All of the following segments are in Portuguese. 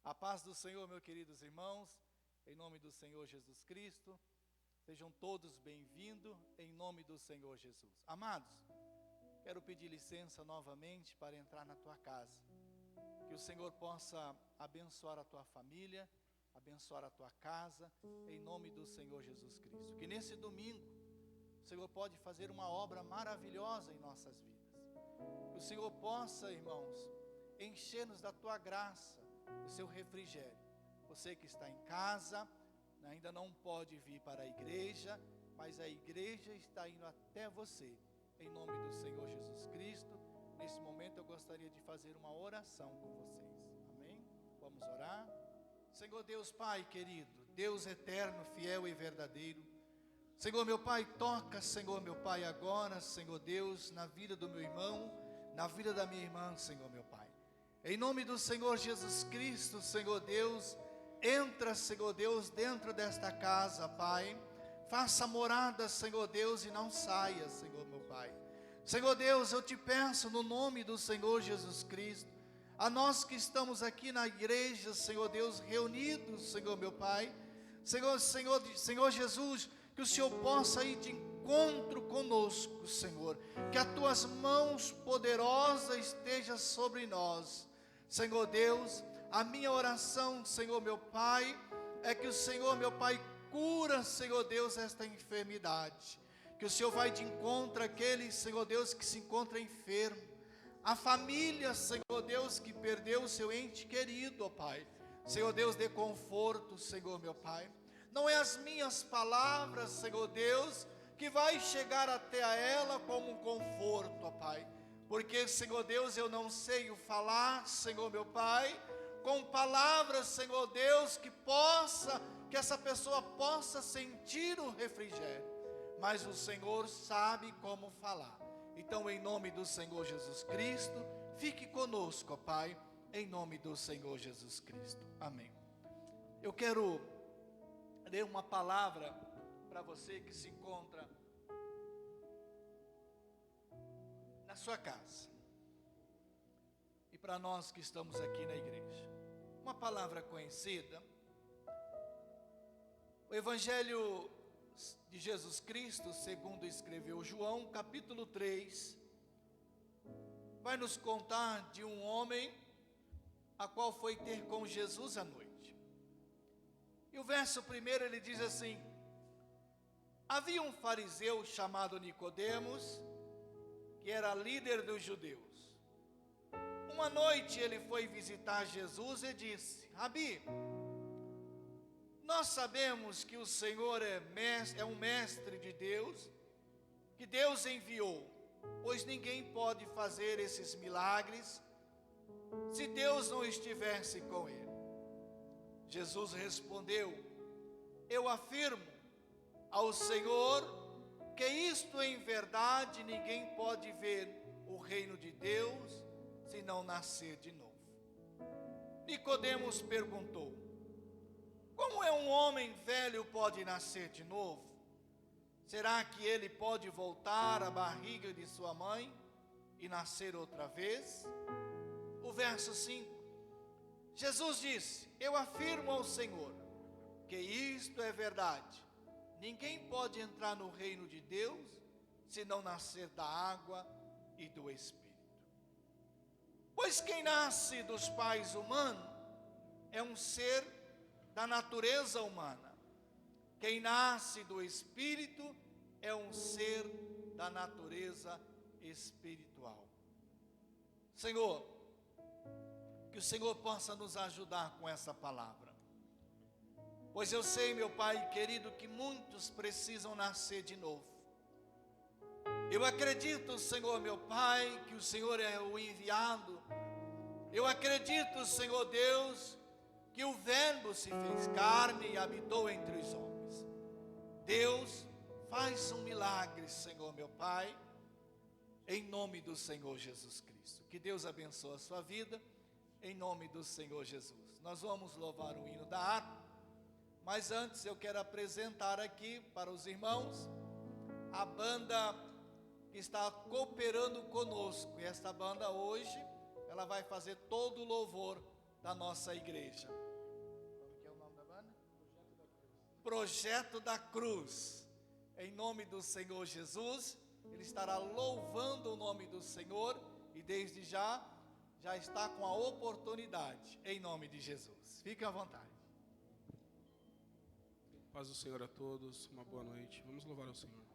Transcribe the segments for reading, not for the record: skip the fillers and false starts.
A paz do Senhor, meus queridos irmãos, em nome do Senhor Jesus Cristo, sejam todos bem-vindos, em nome do Senhor Jesus. Amados, quero pedir licença novamente para entrar na tua casa, que o Senhor possa abençoar a tua família, abençoar a tua casa, em nome do Senhor Jesus Cristo. Que nesse domingo, o Senhor pode fazer uma obra maravilhosa em nossas vidas. Que o Senhor possa, irmãos, encher-nos da tua graça, do seu refrigério. Você que está em casa, ainda não pode vir para a igreja, mas a igreja está indo até você, em nome do Senhor Jesus Cristo. Nesse momento eu gostaria de fazer uma oração com vocês, amém? Vamos orar? Senhor Deus Pai querido, Deus eterno, fiel e verdadeiro, Senhor meu Pai, toca, Senhor meu Pai, agora, Senhor Deus, na vida do meu irmão, na vida da minha irmã, Senhor meu Pai. Em nome do Senhor Jesus Cristo, Senhor Deus, entra, Senhor Deus, dentro desta casa, Pai. Faça morada, Senhor Deus, e não saia, Senhor meu Pai. Senhor Deus, eu te peço no nome do Senhor Jesus Cristo, a nós que estamos aqui na igreja, Senhor Deus, reunidos, Senhor meu Pai, Senhor Jesus, que o Senhor possa ir de encontro conosco, Senhor, que as tuas mãos poderosas estejam sobre nós. Senhor Deus, a minha oração, Senhor meu Pai, é que o Senhor meu Pai cura, Senhor Deus, esta enfermidade, que o Senhor vai de encontro àquele, Senhor Deus, que se encontra enfermo, a família, Senhor Deus, que perdeu o seu ente querido, ó Pai. Senhor Deus, dê conforto, Senhor meu Pai. Não é as minhas palavras, Senhor Deus, que vai chegar até a ela como um conforto, ó Pai. Porque, Senhor Deus, eu não sei o falar, Senhor meu Pai, com palavras, Senhor Deus, que essa pessoa possa sentir o refrigério. Mas o Senhor sabe como falar. Então, em nome do Senhor Jesus Cristo, fique conosco, ó Pai, em nome do Senhor Jesus Cristo. Amém. Eu quero ler uma palavra para você que se encontra na sua casa, e para nós que estamos aqui na igreja. Uma palavra conhecida, o Evangelho de Jesus Cristo, segundo escreveu João, capítulo 3, vai nos contar de um homem a qual foi ter com Jesus à noite. E o verso primeiro ele diz assim: havia um fariseu chamado Nicodemos, que era líder dos judeus. Uma noite ele foi visitar Jesus e disse: Rabi, nós sabemos que o Senhor é um mestre de Deus, que Deus enviou, pois ninguém pode fazer esses milagres se Deus não estivesse com ele. Jesus respondeu: eu afirmo ao Senhor que isto em verdade ninguém pode ver o reino de Deus se não nascer de novo. Nicodemos perguntou: como é um homem velho pode nascer de novo? Será que ele pode voltar à barriga de sua mãe e nascer outra vez? O verso 5, Jesus disse: eu afirmo ao Senhor que isto é verdade. Ninguém pode entrar no reino de Deus se não nascer da água e do Espírito. Pois quem nasce dos pais humanos é um ser da natureza humana. Quem nasce do Espírito é um ser da natureza espiritual. Senhor, que o Senhor possa nos ajudar com essa palavra. Pois eu sei, meu Pai querido, que muitos precisam nascer de novo. Eu acredito, Senhor meu Pai, que o Senhor é o enviado. Eu acredito, Senhor Deus, que o Verbo se fez carne e habitou entre os homens. Deus, faz um milagre, Senhor meu Pai, em nome do Senhor Jesus Cristo. Que Deus abençoe a sua vida, em nome do Senhor Jesus. Nós vamos louvar o hino da harpa. Mas antes eu quero apresentar aqui para os irmãos a banda que está cooperando conosco. E esta banda hoje, ela vai fazer todo o louvor da nossa igreja. Como que é o nome da banda? Projeto da Cruz. Em nome do Senhor Jesus, ele estará louvando o nome do Senhor e desde já está com a oportunidade, em nome de Jesus. Fiquem à vontade. Paz do Senhor a todos, uma boa noite. Vamos louvar ao Senhor.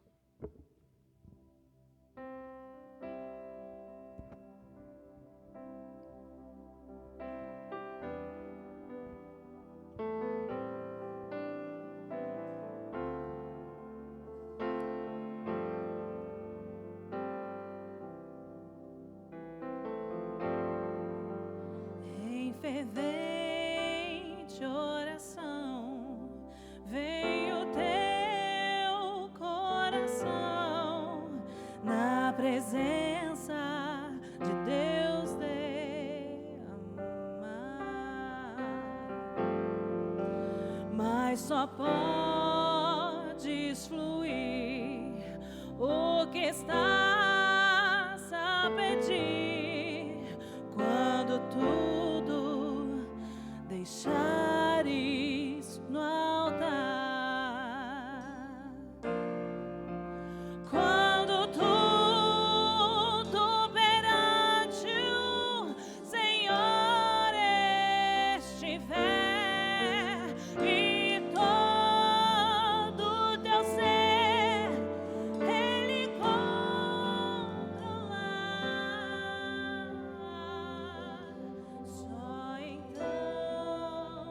Em fervente oração, vem o teu coração na presença de Deus derramar, mas só podes fluir o que estás a pedir quando tudo deixares no altar. Quando tudo perante o Senhor estiver e todo teu ser Ele controlar, só então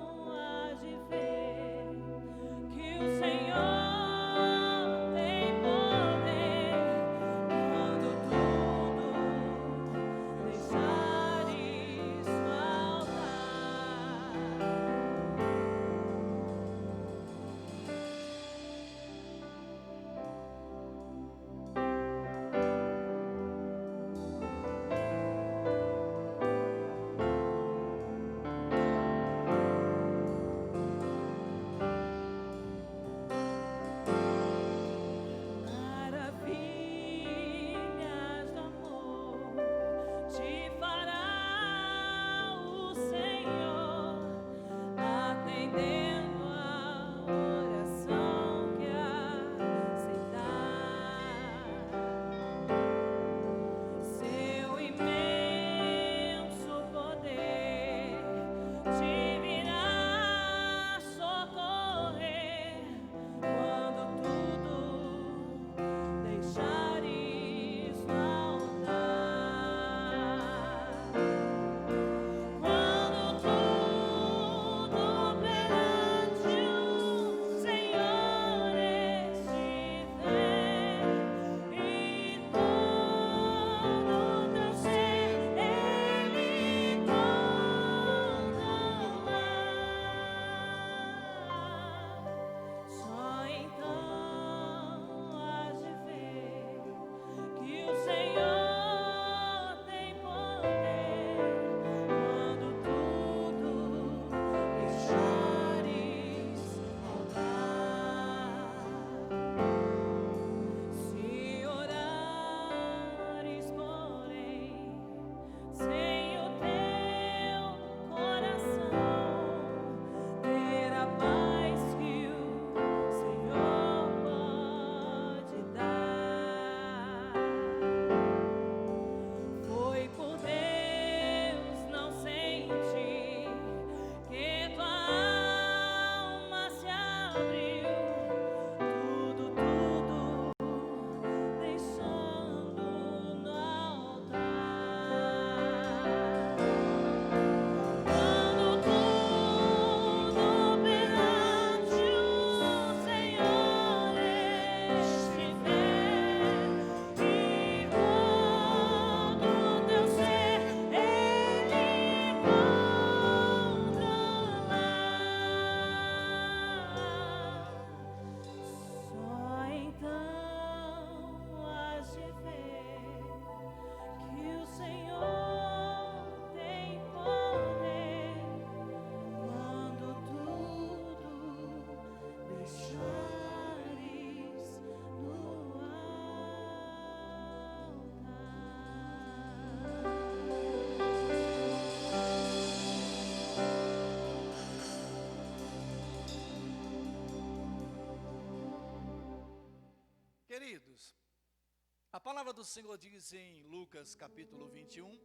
palavra do Senhor diz em Lucas capítulo 21,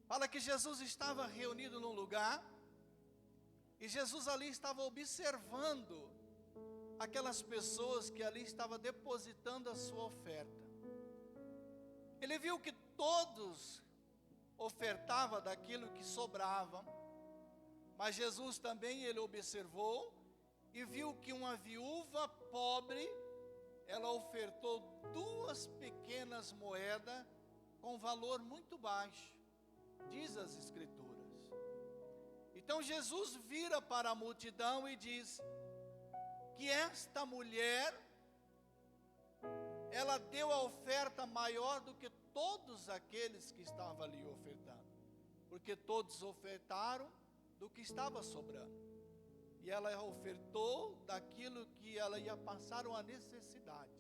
fala que Jesus estava reunido num lugar, e Jesus ali estava observando aquelas pessoas que ali estavam depositando a sua oferta. Ele viu que todos ofertavam daquilo que sobrava, mas Jesus também, ele observou e viu que uma viúva pobre, ela ofertou 2 pequenas moedas com valor muito baixo, diz as Escrituras. Então Jesus vira para a multidão e diz que esta mulher, ela deu a oferta maior do que todos aqueles que estavam ali ofertando, porque todos ofertaram do que estava sobrando, e ela ofertou daquilo que ela ia passar uma necessidade.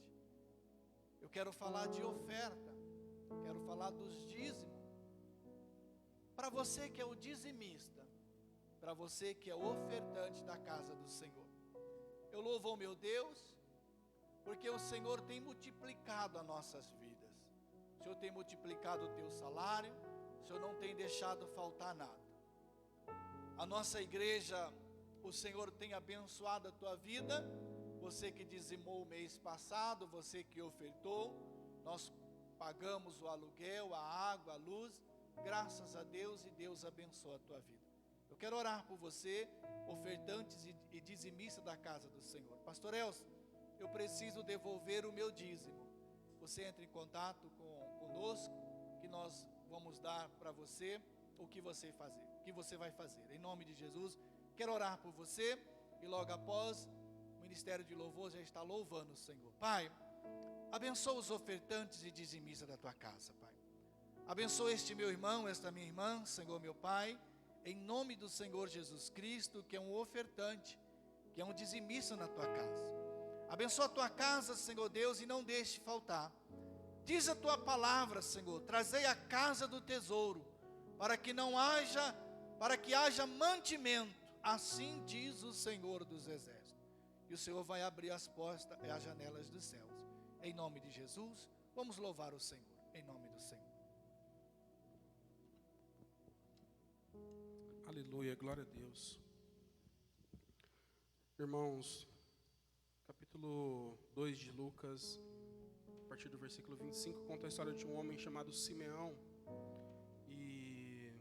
Eu quero falar de oferta, quero falar dos dízimos, para você que é o dizimista, para você que é o ofertante da casa do Senhor. Eu louvo ao meu Deus, porque o Senhor tem multiplicado as nossas vidas. O Senhor tem multiplicado o teu salário, o Senhor não tem deixado faltar nada. A nossa igreja, o Senhor tem abençoado a tua vida. Você que dizimou o mês passado, você que ofertou, nós pagamos o aluguel, a água, a luz, graças a Deus, e Deus abençoa a tua vida. Eu quero orar por você, ofertantes e dizimistas da casa do Senhor. Pastor Elcio, eu preciso devolver o meu dízimo. Você entra em contato conosco, que nós vamos dar para você o que você vai fazer. Em nome de Jesus, quero orar por você, e logo após, o Ministério de Louvor já está louvando o Senhor. Pai, abençoa os ofertantes e dizimistas da tua casa, Pai. Abençoa este meu irmão, esta minha irmã, Senhor meu Pai, em nome do Senhor Jesus Cristo, que é um ofertante, que é um dizimista na tua casa. Abençoa a tua casa, Senhor Deus, e não deixe faltar. Diz a tua palavra, Senhor, trazei a casa do tesouro, para que haja mantimento, assim diz o Senhor dos Exércitos. E o Senhor vai abrir as portas e as janelas dos céus. Em nome de Jesus, vamos louvar o Senhor, em nome do Senhor. Aleluia, glória a Deus. Irmãos, capítulo 2 de Lucas, a partir do versículo 25, conta a história de um homem chamado Simeão. E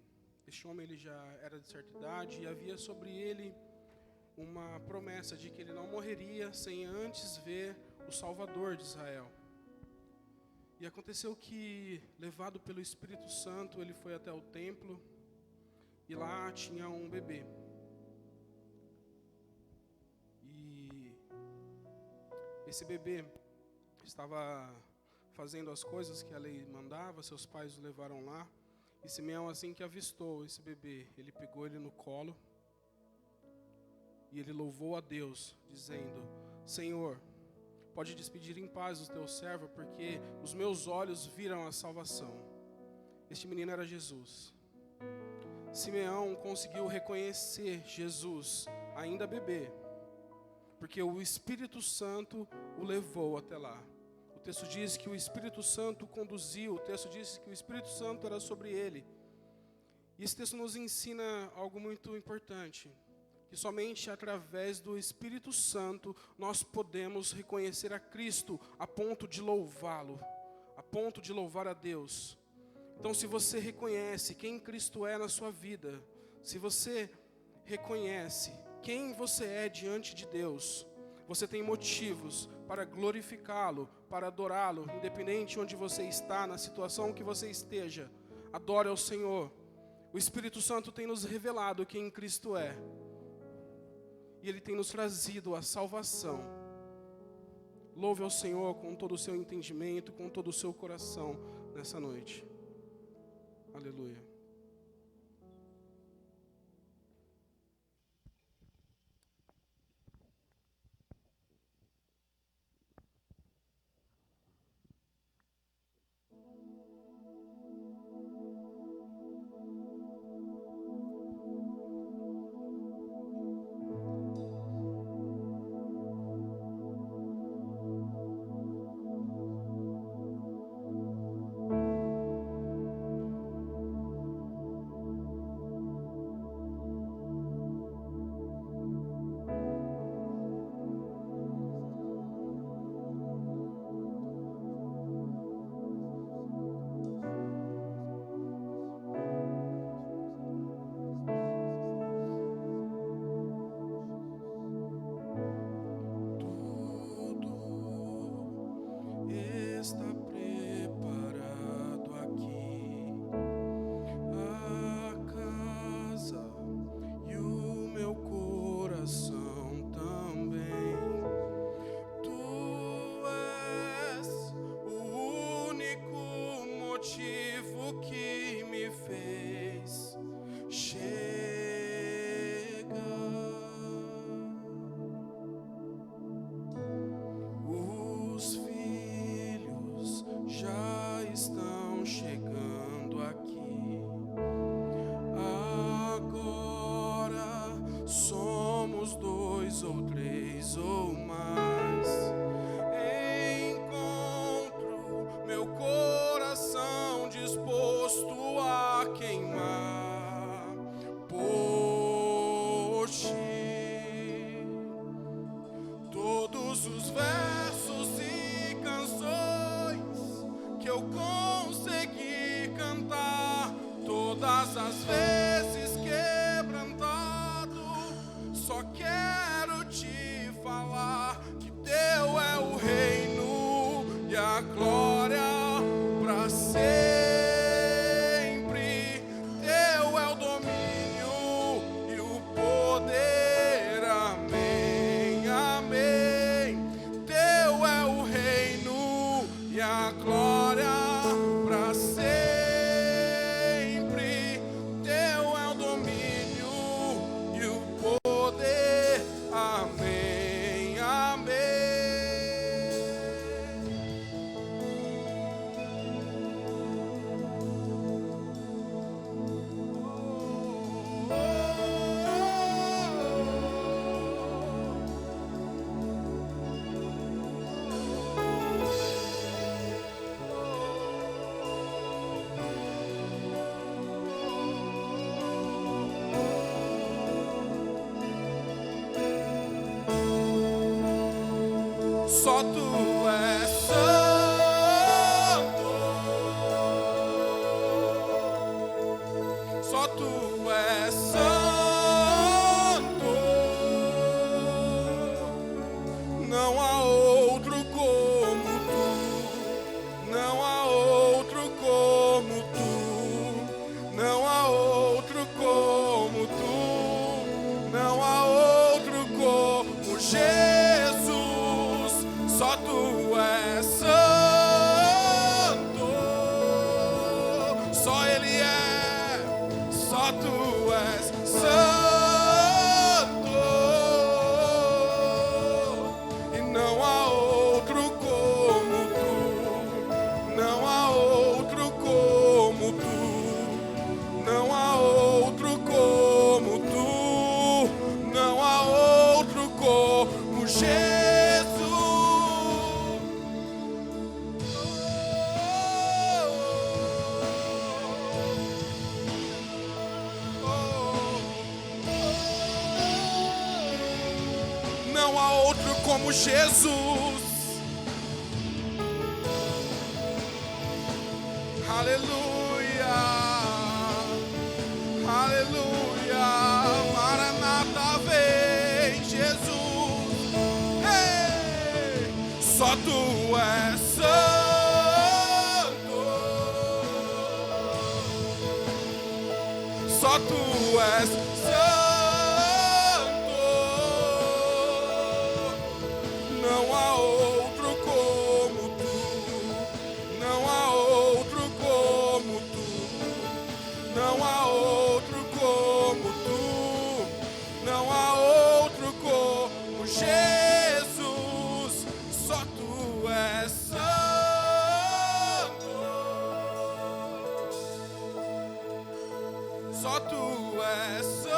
este homem, ele já era de certa idade, e havia sobre ele uma promessa de que ele não morreria sem antes ver o Salvador de Israel. E aconteceu que, levado pelo Espírito Santo, ele foi até o templo, e lá tinha um bebê. E esse bebê estava fazendo as coisas que a lei mandava, seus pais o levaram lá. E Simeão, assim que avistou esse bebê, ele pegou ele no colo e ele louvou a Deus, dizendo: Senhor, pode despedir em paz o teu servo, porque os meus olhos viram a salvação. Este menino era Jesus. Simeão conseguiu reconhecer Jesus, ainda bebê, porque o Espírito Santo o levou até lá. O texto diz que o Espírito Santo o conduziu, o texto diz que o Espírito Santo era sobre ele. E esse texto nos ensina algo muito importante, que somente através do Espírito Santo nós podemos reconhecer a Cristo a ponto de louvá-lo, a ponto de louvar a Deus. Então, se você reconhece quem Cristo é na sua vida, se você reconhece quem você é diante de Deus, você tem motivos para glorificá-lo, para adorá-lo, independente de onde você está, na situação que você esteja. Adore ao Senhor. O Espírito Santo tem nos revelado quem Cristo é, e Ele tem nos trazido a salvação. Louve ao Senhor com todo o seu entendimento, com todo o seu coração nessa noite. Aleluia. Só tu és santo, só tu és santo, não há outro como tu, não há outro como tu, não há outro como tu, não há outro como Jesus, só tu és santo, só Ele é, só tu és santo, e não há outro como tu, não há outro como tu, não há outro como tu, não há outro como Jesus. Não há outro como Jesus. Aleluia, aleluia. Maranata, vem, Jesus. Ei, só tu és santo, só tu és santo. Não há outro como tu, não há outro como tu, não há outro como tu, não há outro como Jesus, só tu és santo, só tu és santo.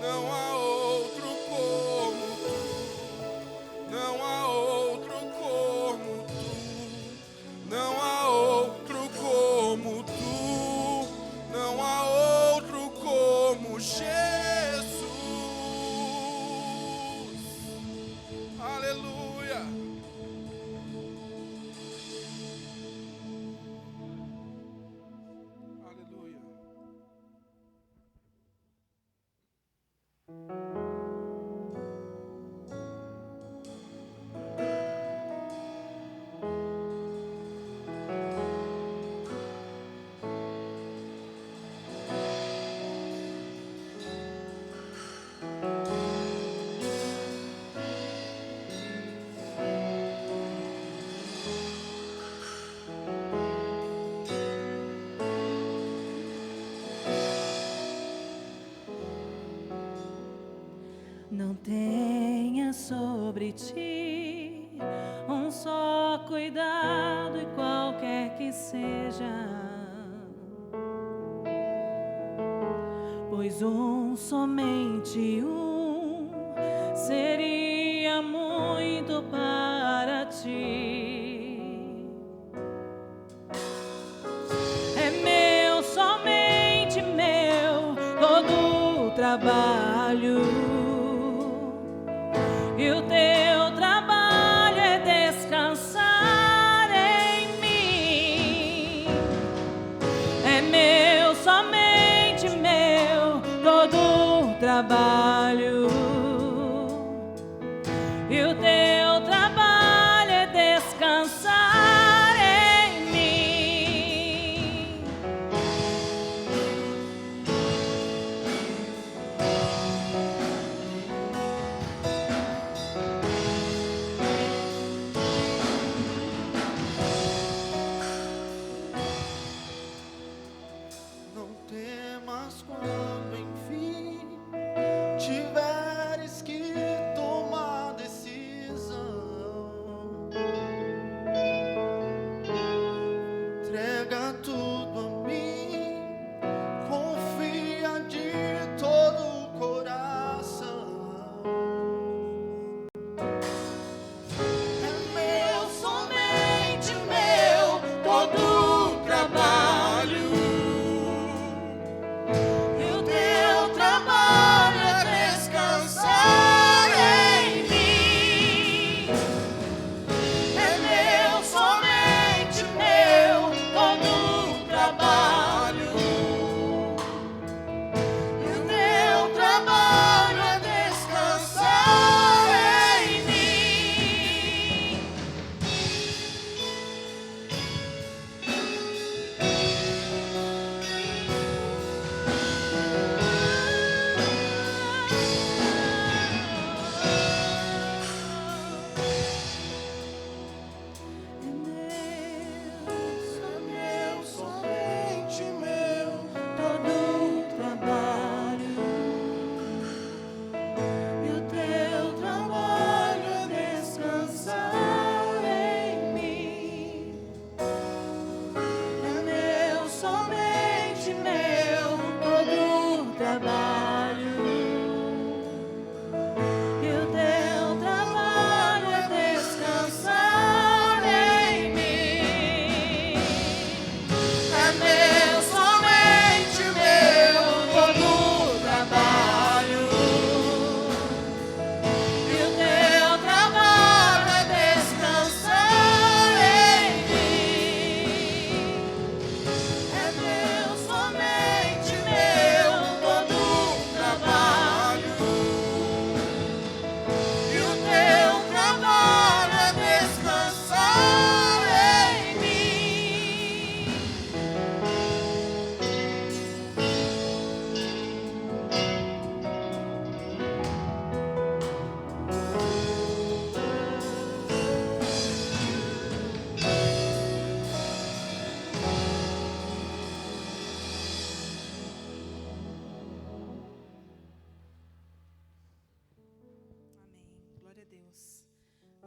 Não há outro como tu, não há outro como tu, não há outro como tu, não há outro como Jesus. Aleluia. Aleluia. Não tenha sobre ti um só cuidado, e qualquer que seja, pois somente um seria muito para ti. É meu, somente meu, todo o trabalho. E o teu trabalho é descansar em mim. É meu, somente meu, todo o trabalho. E o teu trabalho é descansar em mim.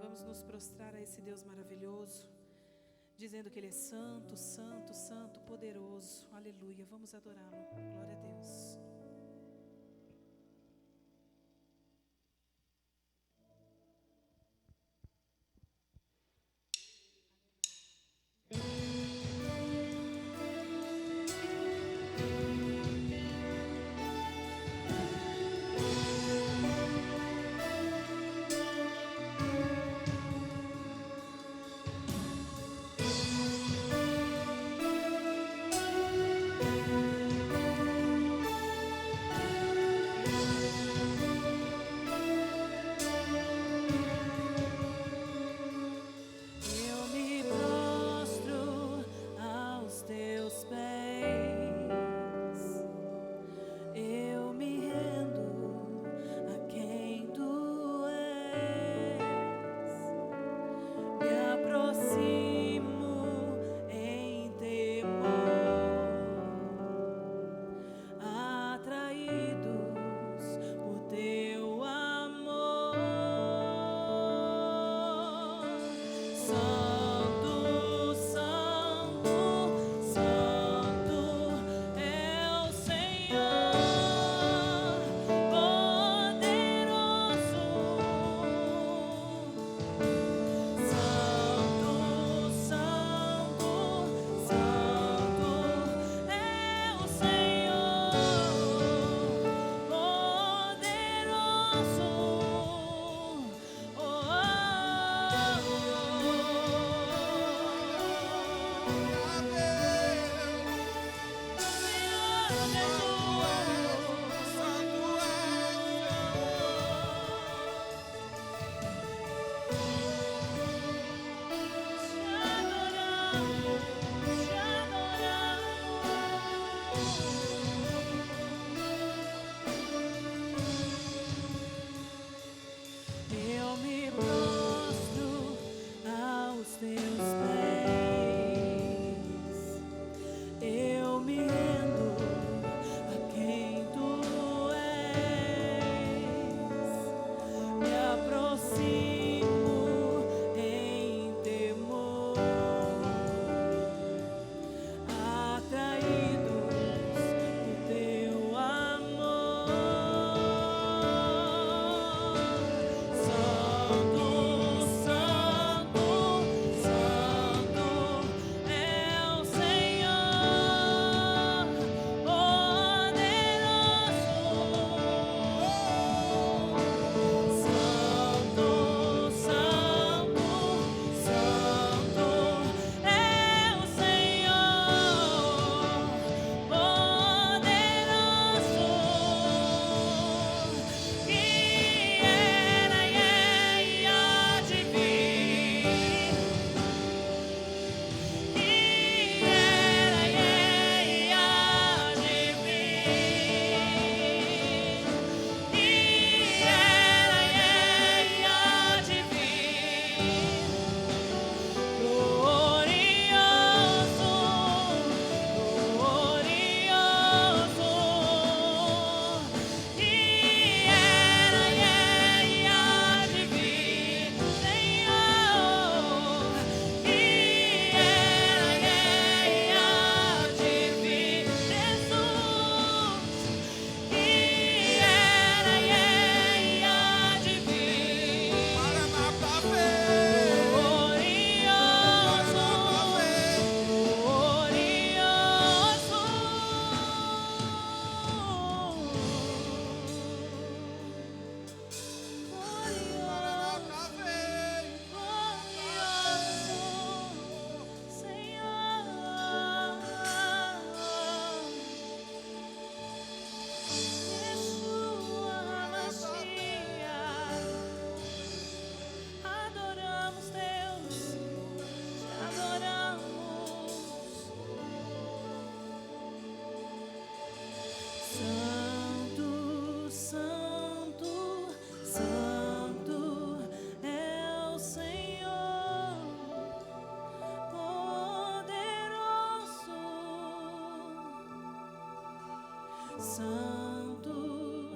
Vamos nos prostrar a esse Deus maravilhoso, dizendo que Ele é santo, santo, santo, poderoso. Aleluia. Vamos adorá-lo. Glória a Deus.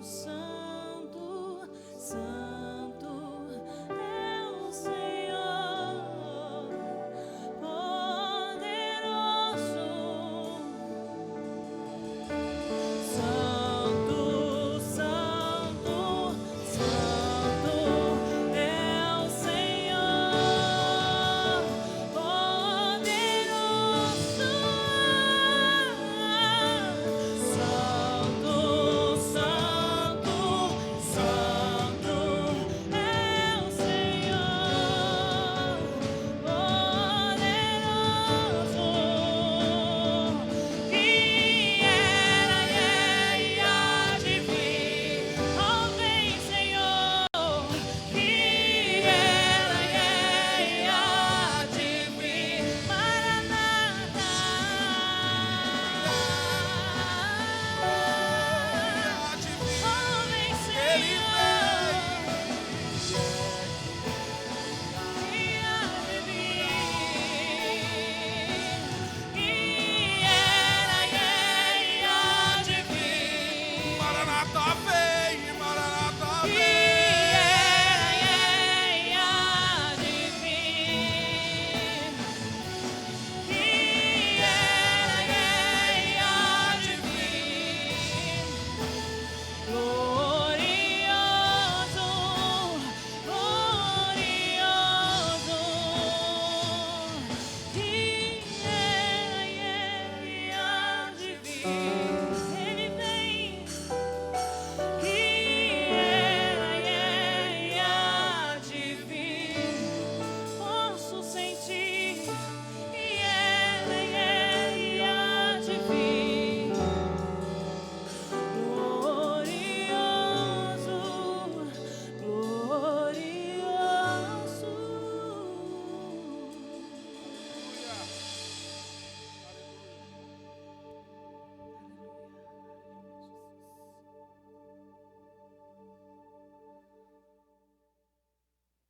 Santo, Santo é o Senhor.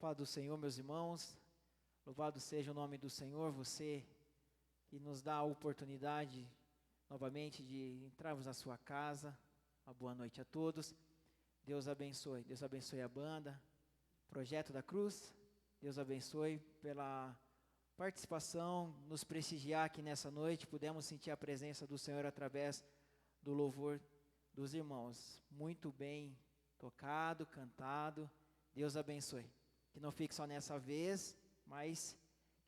Paz do Senhor, meus irmãos, louvado seja o nome do Senhor, você que nos dá a oportunidade novamente de entrarmos na sua casa. Uma boa noite a todos. Deus abençoe a banda, Projeto da Cruz. Deus abençoe pela participação, nos prestigiar aqui nessa noite. Pudemos sentir a presença do Senhor através do louvor dos irmãos. Muito bem tocado, cantado. Deus abençoe. Que não fique só nessa vez, mas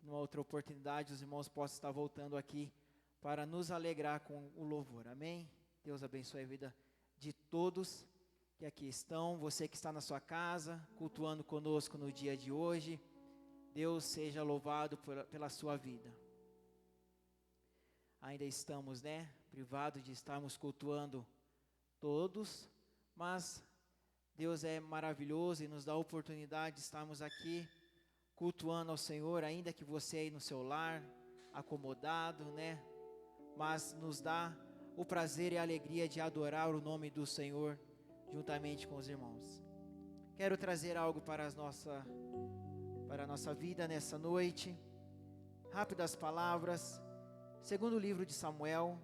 numa outra oportunidade os irmãos possam estar voltando aqui para nos alegrar com o louvor. Amém? Deus abençoe a vida de todos que aqui estão. Você que está na sua casa, cultuando conosco no dia de hoje. Deus seja louvado pela sua vida. Ainda estamos, privados de estarmos cultuando todos, mas Deus é maravilhoso e nos dá a oportunidade de estarmos aqui cultuando ao Senhor, ainda que você aí no seu lar, acomodado, mas nos dá o prazer e a alegria de adorar o nome do Senhor juntamente com os irmãos. Quero trazer algo para a nossa vida nessa noite. Rápidas palavras. Segundo livro de Samuel,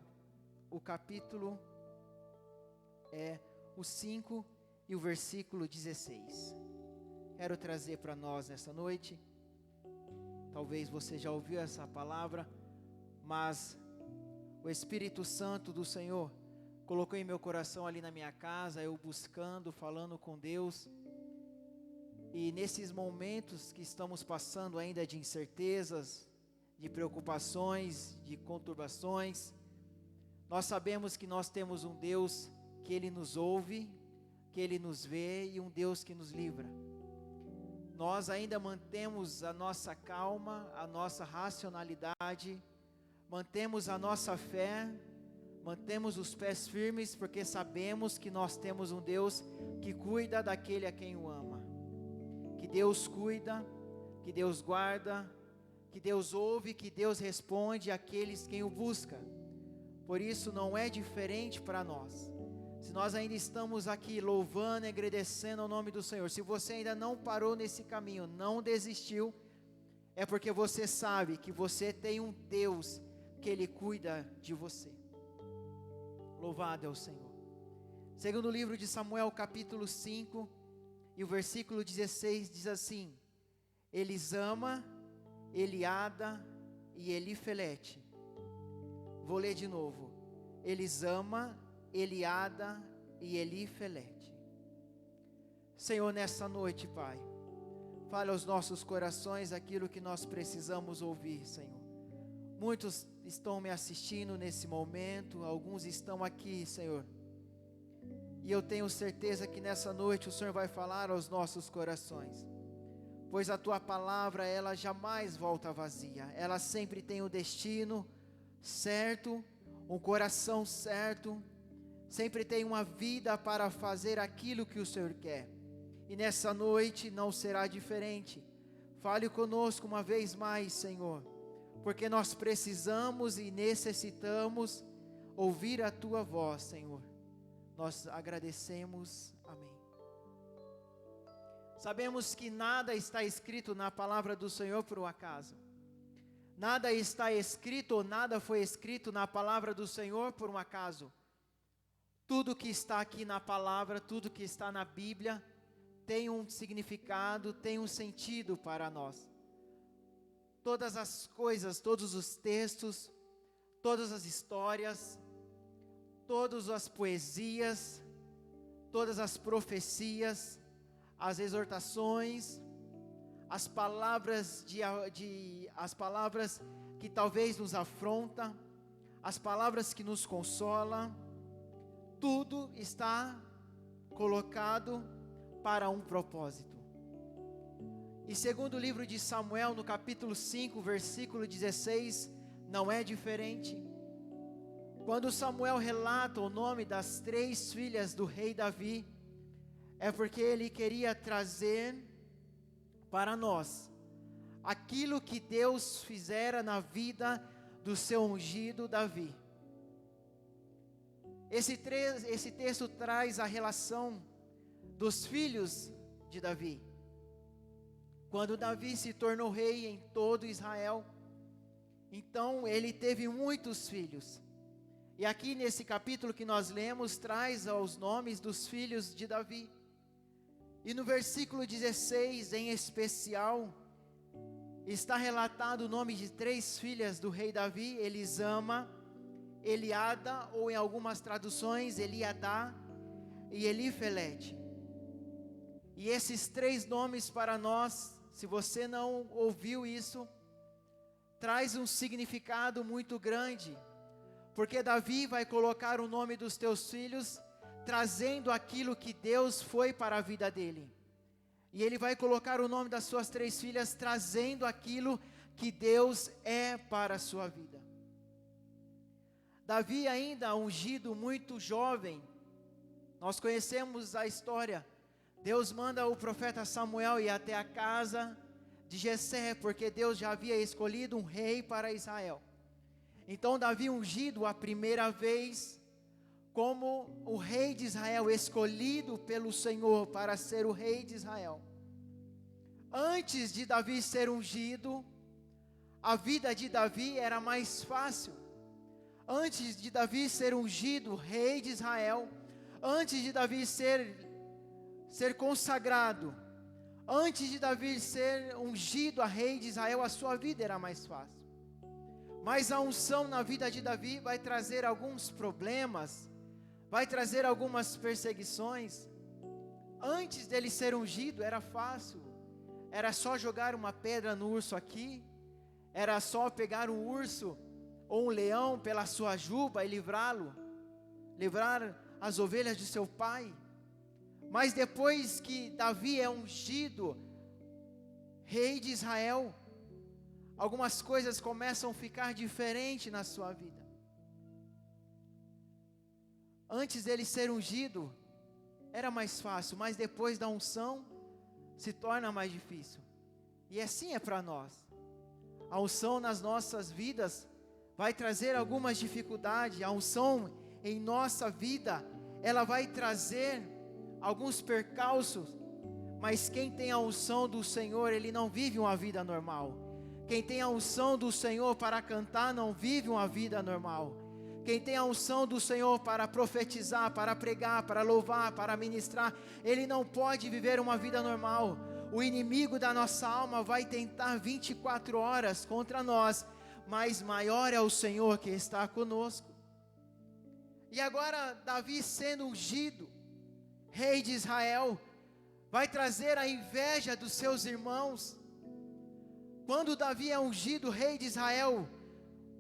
o capítulo é o 5 e o versículo 16. Quero trazer para nós nessa noite. Talvez você já ouviu essa palavra, mas o Espírito Santo do Senhor colocou em meu coração ali na minha casa, eu buscando, falando com Deus. E nesses momentos que estamos passando ainda de incertezas, de preocupações, de conturbações, nós sabemos que nós temos um Deus que Ele nos ouve, que Ele nos vê, e um Deus que nos livra. Nós ainda mantemos a nossa calma, a nossa racionalidade, mantemos a nossa fé, mantemos os pés firmes, porque sabemos que nós temos um Deus que cuida daquele a quem o ama. Que Deus cuida, que Deus guarda, que Deus ouve, que Deus responde àqueles quem o busca. Por isso não é diferente para nós. Se nós ainda estamos aqui louvando e agradecendo ao nome do Senhor, se você ainda não parou nesse caminho, não desistiu, é porque você sabe que você tem um Deus que Ele cuida de você. Louvado é o Senhor. Segundo o livro de Samuel, capítulo 5, e o versículo 16 diz assim: Elisama, Eliada e Elifelete. Vou ler de novo. Elisama, Eliada e Elifelete. Senhor, nessa noite, Pai, fale aos nossos corações aquilo que nós precisamos ouvir, Senhor. Muitos estão me assistindo nesse momento, alguns estão aqui, Senhor. E eu tenho certeza que nessa noite o Senhor vai falar aos nossos corações. Pois a Tua palavra, ela jamais volta vazia. Ela sempre tem o destino certo, um coração certo. Sempre tem uma vida para fazer aquilo que o Senhor quer. E nessa noite não será diferente. Fale conosco uma vez mais, Senhor. Porque nós precisamos e necessitamos ouvir a Tua voz, Senhor. Nós agradecemos. Amém. Sabemos que nada está escrito na palavra do Senhor por um acaso. Nada está escrito ou nada foi escrito na palavra do Senhor por um acaso. Tudo que está aqui na palavra, tudo que está na Bíblia, tem um significado, tem um sentido para nós. Todas as coisas, todos os textos, todas as histórias, todas as poesias, todas as profecias, as exortações, as palavras as palavras que talvez nos afrontam, as palavras que nos consolam, tudo está colocado para um propósito. E segundo o livro de Samuel, no capítulo 5, versículo 16, não é diferente. Quando Samuel relata o nome das 3 filhas do rei Davi, é porque ele queria trazer para nós aquilo que Deus fizera na vida do seu ungido Davi. Esse texto traz a relação dos filhos de Davi. quando Davi se tornou rei em todo Israel, então ele teve muitos filhos. E aqui nesse capítulo que nós lemos, traz os nomes dos filhos de Davi. E no versículo 16, em especial, está relatado o nome de 3 filhas do rei Davi: Elisama, Eliada, ou em algumas traduções, Eliadá e Elifelete. E esses 3 nomes para nós, se você não ouviu isso, traz um significado muito grande, porque Davi vai colocar o nome dos teus filhos, trazendo aquilo que Deus foi para a vida dele. E ele vai colocar o nome das suas 3 filhas, trazendo aquilo que Deus é para a sua vida. Davi, ainda ungido, muito jovem, nós conhecemos a história. Deus manda o profeta Samuel ir até a casa de Jessé, porque Deus já havia escolhido um rei para Israel. Então Davi, ungido a primeira vez como o rei de Israel, escolhido pelo Senhor para ser o rei de Israel. Antes de Davi ser ungido, a vida de Davi era mais fácil. Antes de Davi ser ungido rei de Israel, antes de Davi ser consagrado, antes de Davi ser ungido a rei de Israel, a sua vida era mais fácil. Mas a unção na vida de Davi vai trazer alguns problemas, vai trazer algumas perseguições. Antes dele ser ungido era fácil, era só jogar uma pedra no urso aqui, era só pegar um urso ou um leão pela sua juba e livrar as ovelhas de seu pai. Mas depois que Davi é ungido rei de Israel, algumas coisas começam a ficar diferentes na sua vida. Antes dele ser ungido, era mais fácil, mas depois da unção, se torna mais difícil. E assim é para nós. A unção nas nossas vidas vai trazer algumas dificuldades. A unção em nossa vida, ela vai trazer alguns percalços. Mas quem tem a unção do Senhor, ele não vive uma vida normal. Quem tem a unção do Senhor para cantar, não vive uma vida normal. Quem tem a unção do Senhor para profetizar, para pregar, para louvar, para ministrar, ele não pode viver uma vida normal. O inimigo da nossa alma vai tentar 24 horas contra nós, mas maior é o Senhor que está conosco. E agora Davi, sendo ungido rei de Israel, vai trazer a inveja dos seus irmãos. Quando Davi é ungido rei de Israel,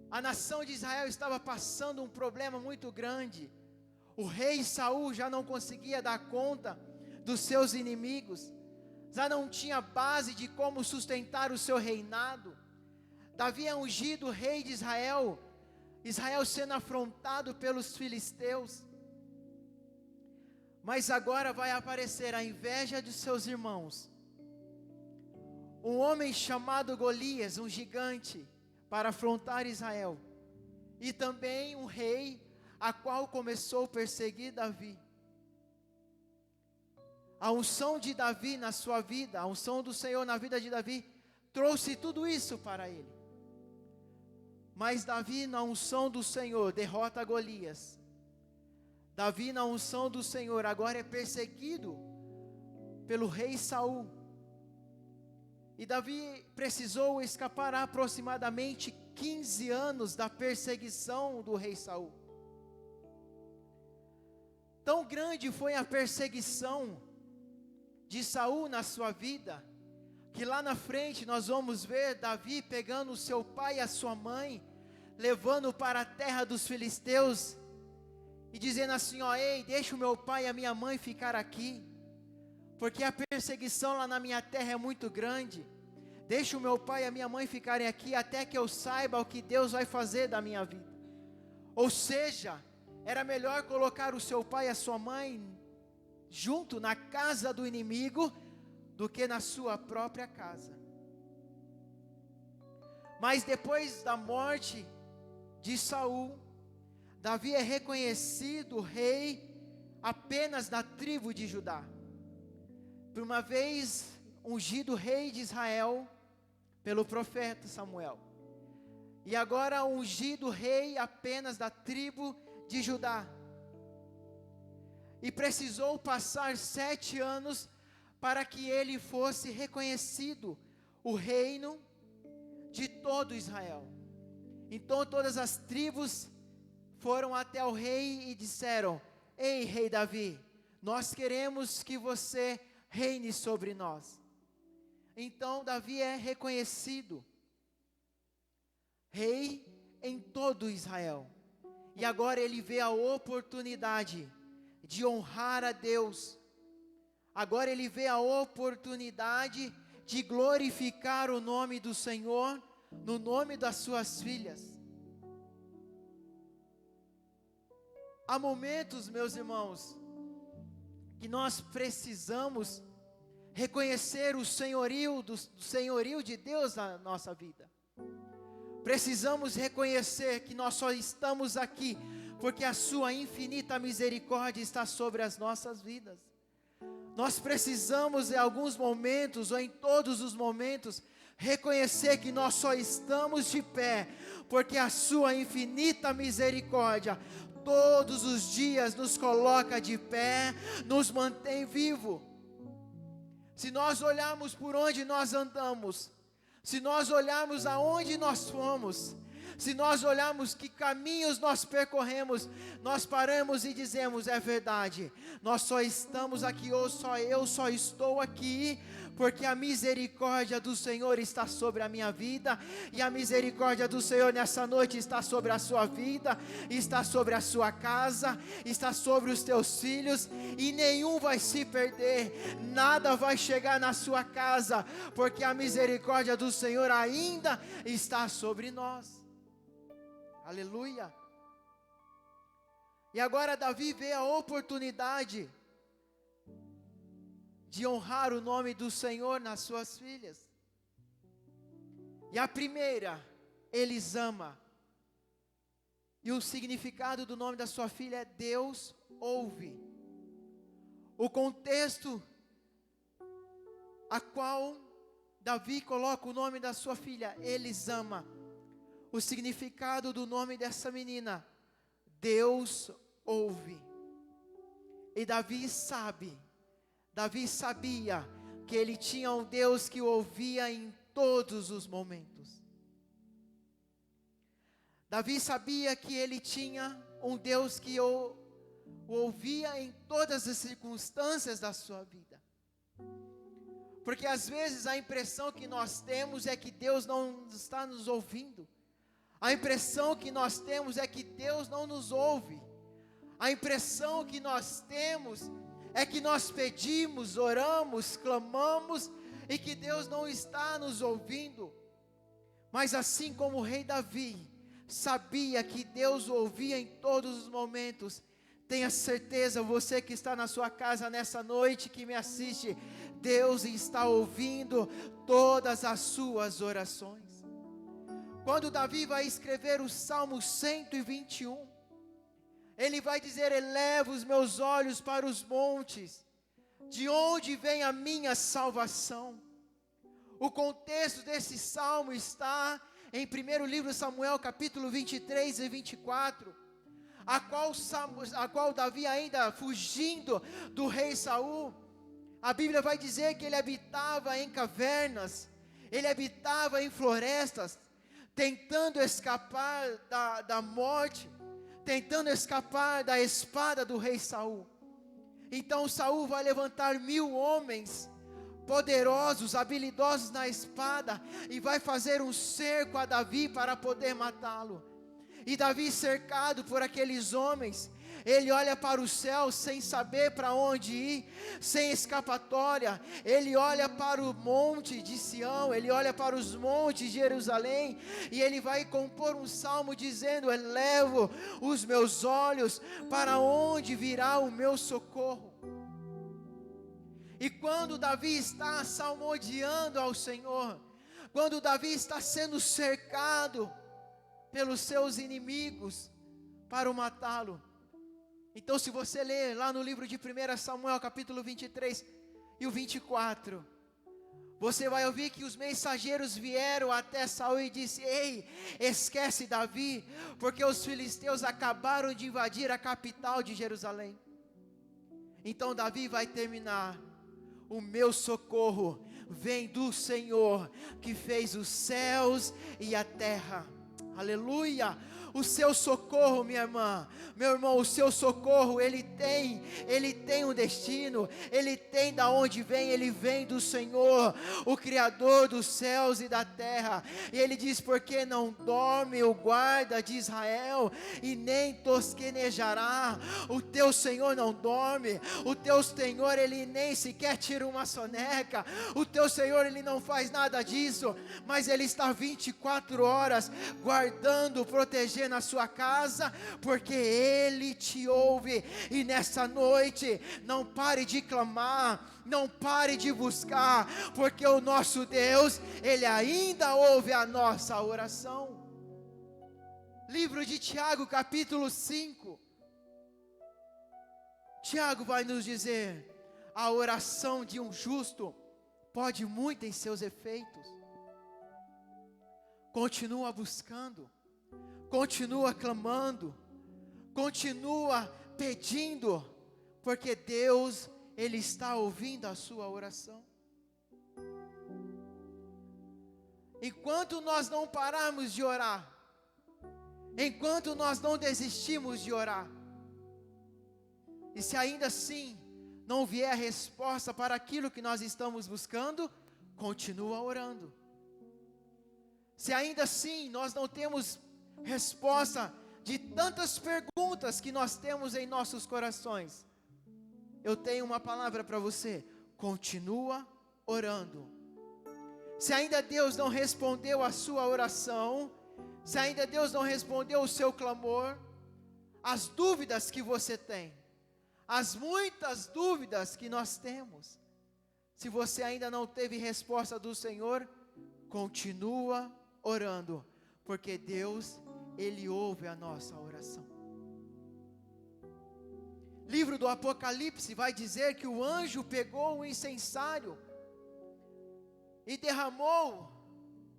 a nação de Israel estava passando um problema muito grande. O rei Saul já não conseguia dar conta dos seus inimigos, já não tinha base de como sustentar o seu reinado. Davi é ungido rei de Israel, Israel sendo afrontado pelos filisteus. Mas agora vai aparecer a inveja de seus irmãos. Um homem chamado Golias, um gigante, para afrontar Israel. E também um rei, a qual começou a perseguir Davi. A unção de Davi na sua vida, a unção do Senhor na vida de Davi, trouxe tudo isso para ele. Mas Davi, na unção do Senhor, derrota Golias. Davi, na unção do Senhor, agora é perseguido pelo rei Saul. E Davi precisou escapar aproximadamente 15 anos da perseguição do rei Saul. Tão grande foi a perseguição de Saul na sua vida, que lá na frente nós vamos ver Davi pegando o seu pai e a sua mãe, levando para a terra dos filisteus, e dizendo assim, ei, deixa o meu pai e a minha mãe ficar aqui, porque a perseguição lá na minha terra é muito grande. Deixa o meu pai e a minha mãe ficarem aqui, até que eu saiba o que Deus vai fazer da minha vida. Ou seja, era melhor colocar o seu pai e a sua mãe junto na casa do inimigo, do que na sua própria casa. Mas depois da morte de Saul, Davi é reconhecido rei apenas da tribo de Judá. Por uma vez, ungido rei de Israel pelo profeta Samuel. E agora ungido rei apenas da tribo de Judá. E precisou passar 7 anos para que ele fosse reconhecido o reino de todo Israel. Então todas as tribos foram até o rei e disseram: ei, rei Davi, nós queremos que você reine sobre nós. Então Davi é reconhecido rei em todo Israel. E agora ele vê a oportunidade de honrar a Deus. Agora ele vê a oportunidade de glorificar o nome do Senhor no nome das suas filhas. Há momentos, meus irmãos, que nós precisamos reconhecer o senhorio de Deus na nossa vida. Precisamos reconhecer que nós só estamos aqui porque a sua infinita misericórdia está sobre as nossas vidas. Nós precisamos em alguns momentos ou em todos os momentos reconhecer que nós só estamos de pé porque a sua infinita misericórdia todos os dias nos coloca de pé, nos mantém vivo. Se nós olharmos por onde nós andamos, se nós olharmos aonde nós fomos, se nós olharmos que caminhos nós percorremos, nós paramos e dizemos: é verdade, nós só estamos aqui, ou só eu só estou aqui, porque a misericórdia do Senhor está sobre a minha vida, e a misericórdia do Senhor nessa noite está sobre a sua vida, está sobre a sua casa, está sobre os teus filhos, e nenhum vai se perder, nada vai chegar na sua casa, porque a misericórdia do Senhor ainda está sobre nós. Aleluia. E agora Davi vê a oportunidade de honrar o nome do Senhor nas suas filhas. E a primeira, Elisama. E o significado do nome da sua filha é Deus ouve. O contexto a qual Davi coloca o nome da sua filha, Elisama. O significado do nome dessa menina, Deus ouve. E Davi sabia que ele tinha um Deus que o ouvia em todos os momentos. Davi sabia que ele tinha um Deus que o ouvia em todas as circunstâncias da sua vida. Porque às vezes a impressão que nós temos é que Deus não está nos ouvindo. A impressão que nós temos é que Deus não nos ouve. A impressão que nós temos é que nós pedimos, oramos, clamamos e que Deus não está nos ouvindo. Mas assim como o rei Davi sabia que Deus o ouvia em todos os momentos, tenha certeza, você que está na sua casa nessa noite, que me assiste, Deus está ouvindo todas as suas orações. Quando Davi vai escrever o Salmo 121, ele vai dizer: eleva os meus olhos para os montes, de onde vem a minha salvação? O contexto desse salmo está em 1º livro de Samuel, capítulo 23 e 24, a qual Davi, ainda fugindo do rei Saul, a Bíblia vai dizer que ele habitava em cavernas, ele habitava em florestas, tentando escapar da morte, tentando escapar da espada do rei Saul. Então Saul vai levantar 1000 homens poderosos, habilidosos na espada, e vai fazer um cerco a Davi para poder matá-lo. E Davi, cercado por aqueles homens, ele olha para o céu sem saber para onde ir, sem escapatória. Ele olha para o monte de Sião, ele olha para os montes de Jerusalém, e ele vai compor um salmo dizendo: elevo os meus olhos para onde virá o meu socorro. E quando Davi está salmodiando ao Senhor, quando Davi está sendo cercado pelos seus inimigos para o matá-lo, então, se você ler lá no livro de 1 Samuel, capítulo 23 e o 24, você vai ouvir que os mensageiros vieram até Saul e disse: ei, esquece Davi, porque os filisteus acabaram de invadir a capital de Jerusalém. Então Davi vai terminar: o meu socorro vem do Senhor, que fez os céus e a terra. Aleluia! O seu socorro, minha irmã, meu irmão, o seu socorro, ele tem um destino, ele tem da onde vem, ele vem do Senhor, o Criador dos céus e da terra. E ele diz: porque não dorme o guarda de Israel, e nem tosquenejará. O teu Senhor não dorme, o teu Senhor, ele nem sequer tira uma soneca, o teu Senhor, ele não faz nada disso, mas ele está 24 horas guardando, protegendo na sua casa, porque Ele te ouve. E nessa noite, não pare de clamar, não pare de buscar, porque o nosso Deus, Ele ainda ouve a nossa oração. Livro de Tiago, capítulo 5. Tiago vai nos dizer: a oração de um justo pode muito em seus efeitos. Continua buscando, continua clamando, continua pedindo, porque Deus, Ele está ouvindo a sua oração. Enquanto nós não pararmos de orar, enquanto nós não desistimos de orar, e se ainda assim não vier a resposta para aquilo que nós estamos buscando, continua orando. Se ainda assim nós não temos resposta de tantas perguntas que nós temos em nossos corações, eu tenho uma palavra para você: continua orando. Se ainda Deus não respondeu a sua oração, se ainda Deus não respondeu o seu clamor, as dúvidas que você tem, as muitas dúvidas que nós temos, se você ainda não teve resposta do Senhor, continua orando, porque Deus, Ele ouve a nossa oração. Livro do Apocalipse vai dizer que o anjo pegou um incensário e derramou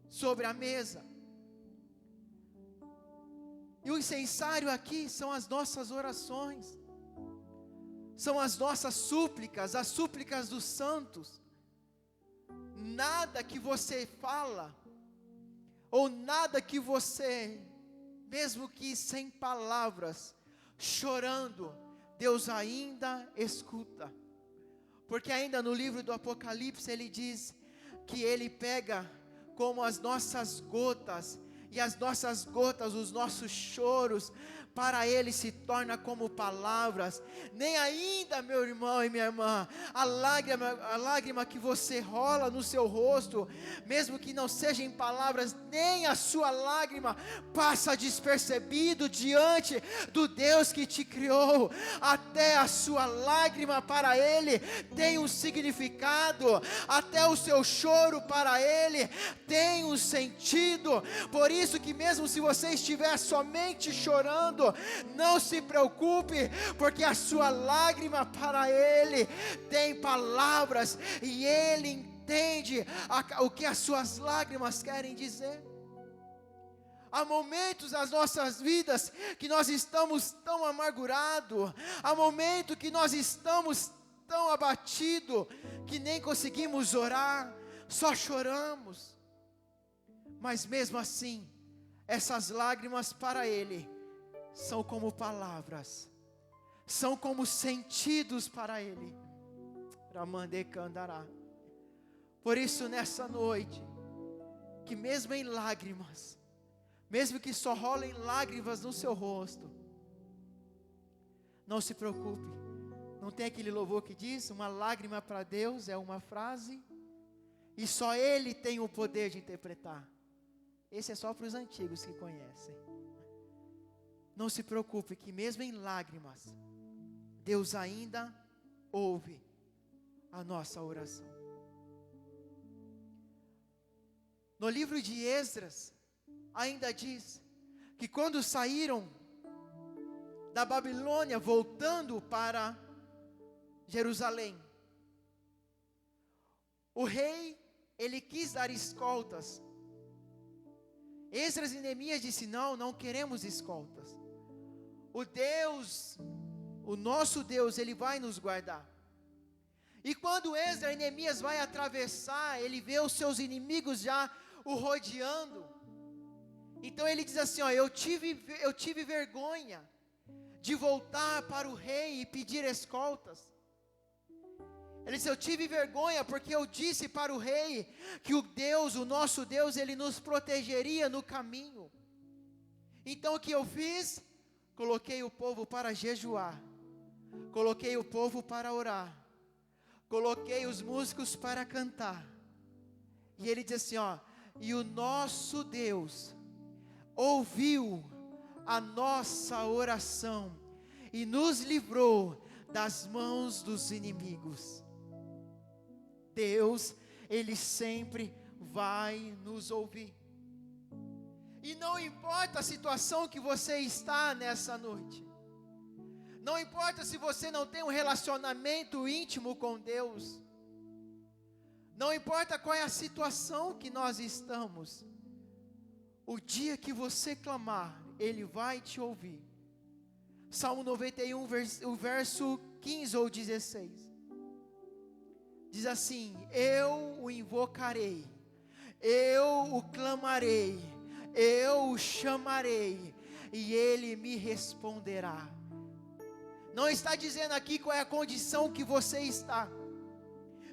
sobre a mesa. E o incensário aqui são as nossas orações, são as nossas súplicas, as súplicas dos santos. Nada que você fala, ou nada que você, mesmo que sem palavras, chorando, Deus ainda escuta. Porque ainda no livro do Apocalipse ele diz que Ele pega como as nossas gotas, e as nossas gotas, os nossos choros, para Ele se torna como palavras. Nem ainda, meu irmão e minha irmã, a lágrima que você rola no seu rosto, mesmo que não seja em palavras, nem a sua lágrima passa despercebido diante do Deus que te criou. Até a sua lágrima para Ele tem um significado, até o seu choro para Ele tem um sentido. Por isso que mesmo se você estiver somente chorando, não se preocupe, porque a sua lágrima para Ele tem palavras, e Ele entende o que as suas lágrimas querem dizer. Há momentos nas nossas vidas que nós estamos tão amargurados, há momentos que nós estamos tão abatidos, que nem conseguimos orar, só choramos. Mas mesmo assim, essas lágrimas para Ele são como palavras, são como sentidos para Ele. Por isso nessa noite, que mesmo em lágrimas, mesmo que só rolem lágrimas no seu rosto, não se preocupe. Não tem aquele louvor que diz: uma lágrima para Deus é uma frase, e só Ele tem o poder de interpretar. Esse é só para os antigos que conhecem. Não se preocupe, que mesmo em lágrimas, Deus ainda ouve a nossa oração. No livro de Esdras, ainda diz que quando saíram da Babilônia, voltando para Jerusalém, o rei ele quis dar escoltas. Esdras e Neemias disse: não queremos escoltas. O nosso Deus, ele vai nos guardar. E quando Esdras e Neemias vai atravessar, ele vê os seus inimigos já o rodeando. Então ele diz assim: eu tive vergonha de voltar para o rei e pedir escoltas. Ele disse: eu tive vergonha porque eu disse para o rei que o nosso Deus, ele nos protegeria no caminho. Então o que eu fiz? Coloquei o povo para jejuar, coloquei o povo para orar, coloquei os músicos para cantar. E ele diz assim: e o nosso Deus ouviu a nossa oração e nos livrou das mãos dos inimigos. Deus, ele sempre vai nos ouvir. E não importa a situação que você está nessa noite, não importa se você não tem um relacionamento íntimo com Deus, não importa qual é a situação que nós estamos, o dia que você clamar, ele vai te ouvir. Salmo 91, o verso 15 ou 16, diz assim: eu o invocarei, eu o clamarei, eu o chamarei, e ele me responderá. Não está dizendo aqui qual é a condição que você está.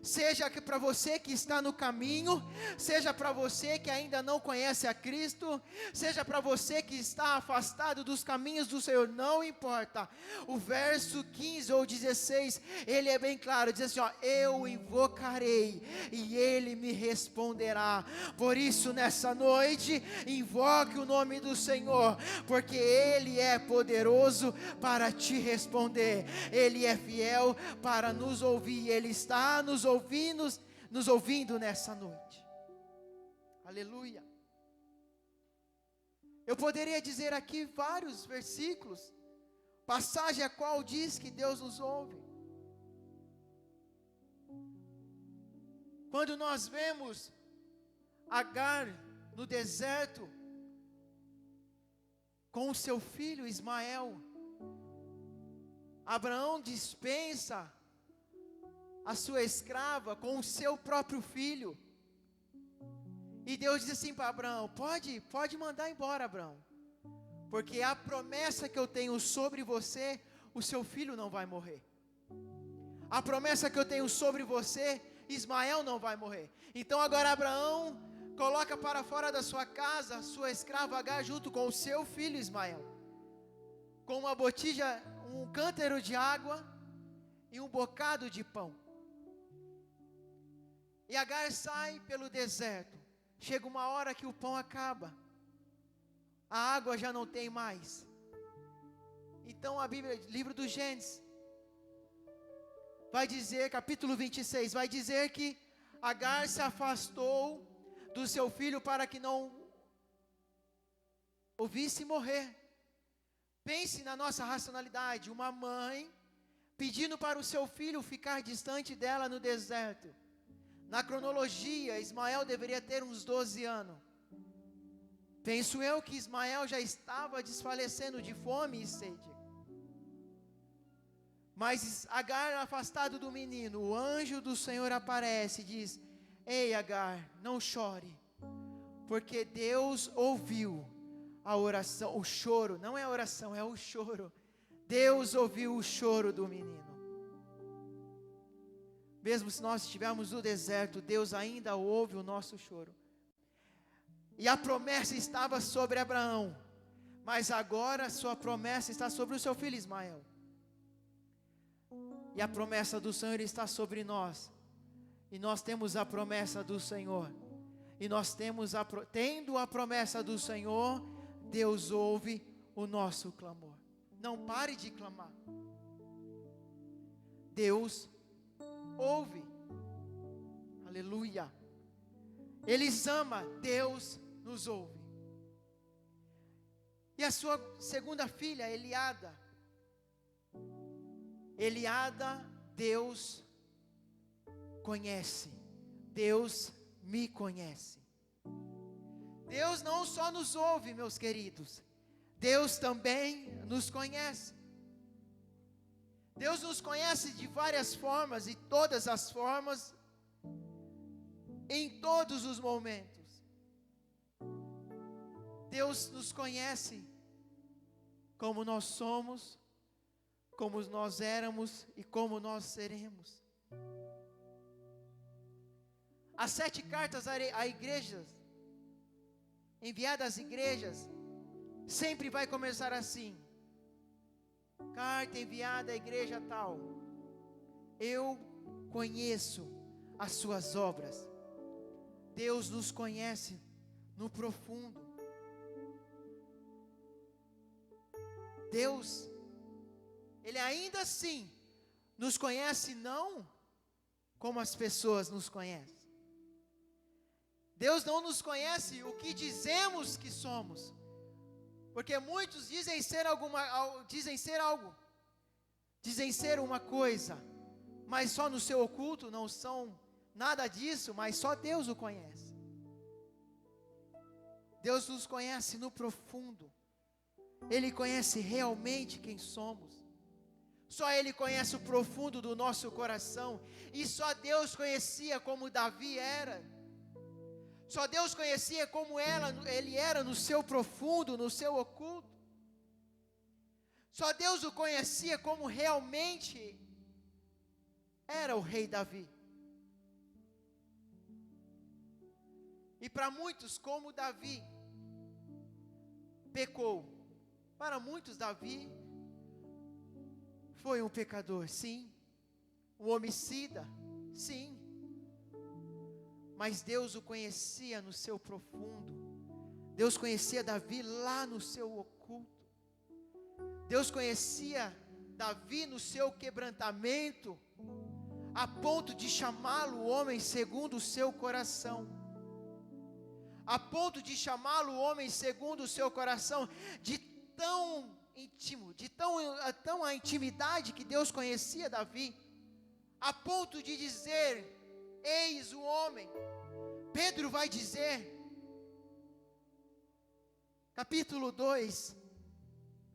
Seja para você que está no caminho, seja para você que ainda não conhece a Cristo, seja para você que está afastado dos caminhos do Senhor, não importa. O verso 15 ou 16, ele é bem claro, diz assim: eu o invocarei e ele me responderá. Por isso nessa noite, invoque o nome do Senhor, porque ele é poderoso para te responder, ele é fiel para nos ouvir, ele está nos ouvindo nessa noite. Aleluia. Eu poderia dizer aqui vários versículos, passagem a qual diz que Deus nos ouve. Quando nós vemos Agar no deserto com o seu filho Ismael, Abraão dispensa a sua escrava com o seu próprio filho. E Deus diz assim para Abraão: pode mandar embora, Abraão, porque a promessa que eu tenho sobre você, o seu filho não vai morrer. A promessa que eu tenho sobre você, Ismael não vai morrer. Então agora Abraão coloca para fora da sua casa a sua escrava Agar junto com o seu filho Ismael, com uma botija, um cântaro de água e um bocado de pão. E Agar sai pelo deserto. Chega uma hora que o pão acaba, a água já não tem mais. Então a Bíblia, livro do Gênesis, vai dizer, capítulo 26, vai dizer que Agar se afastou do seu filho para que não o visse morrer. Pense na nossa racionalidade, uma mãe pedindo para o seu filho ficar distante dela no deserto. Na cronologia, Ismael deveria ter uns 12 anos. Penso eu que Ismael já estava desfalecendo de fome e sede. Mas Agar, afastado do menino, o anjo do Senhor aparece e diz: ei Agar, não chore, porque Deus ouviu a oração, o choro, não é a oração, é o choro. Deus ouviu o choro do menino. Mesmo se nós estivermos no deserto, Deus ainda ouve o nosso choro. E a promessa estava sobre Abraão, mas agora a sua promessa está sobre o seu filho Ismael. E a promessa do Senhor está sobre nós. E nós temos a promessa do Senhor. E nós tendo a promessa do Senhor, Deus ouve o nosso clamor. Não pare de clamar. Deus ouve. Aleluia. Eles amam, Deus nos ouve. E a sua segunda filha, Eliada, Deus conhece, Deus me conhece. Deus não só nos ouve, meus queridos, Deus também nos conhece. Deus nos conhece de várias formas, e todas as formas, em todos os momentos. Deus nos conhece como nós somos, como nós éramos e como nós seremos. As 7 cartas a igrejas, enviadas às igrejas, sempre vai começar assim: carta enviada à igreja tal, eu conheço as suas obras. Deus nos conhece no profundo. Deus, Ele ainda assim nos conhece não como as pessoas nos conhecem. Deus não nos conhece o que dizemos que somos, porque muitos dizem ser uma coisa, mas só no seu oculto não são nada disso, mas só Deus o conhece. Deus nos conhece no profundo. Ele conhece realmente quem somos. Só Ele conhece o profundo do nosso coração. E só Deus conhecia como Davi era. Só Deus conhecia como ele era no seu profundo, no seu oculto. Só Deus o conhecia como realmente era o rei Davi. E para muitos, como Davi pecou, para muitos Davi foi um pecador, sim. Um homicida, sim. Mas Deus o conhecia no seu profundo. Deus conhecia Davi lá no seu oculto. Deus conhecia Davi no seu quebrantamento, a ponto de chamá-lo homem segundo o seu coração. A ponto de chamá-lo homem segundo o seu coração, de tão íntimo, de tão a intimidade que Deus conhecia Davi, a ponto de dizer: eis o homem. Pedro vai dizer, capítulo 2,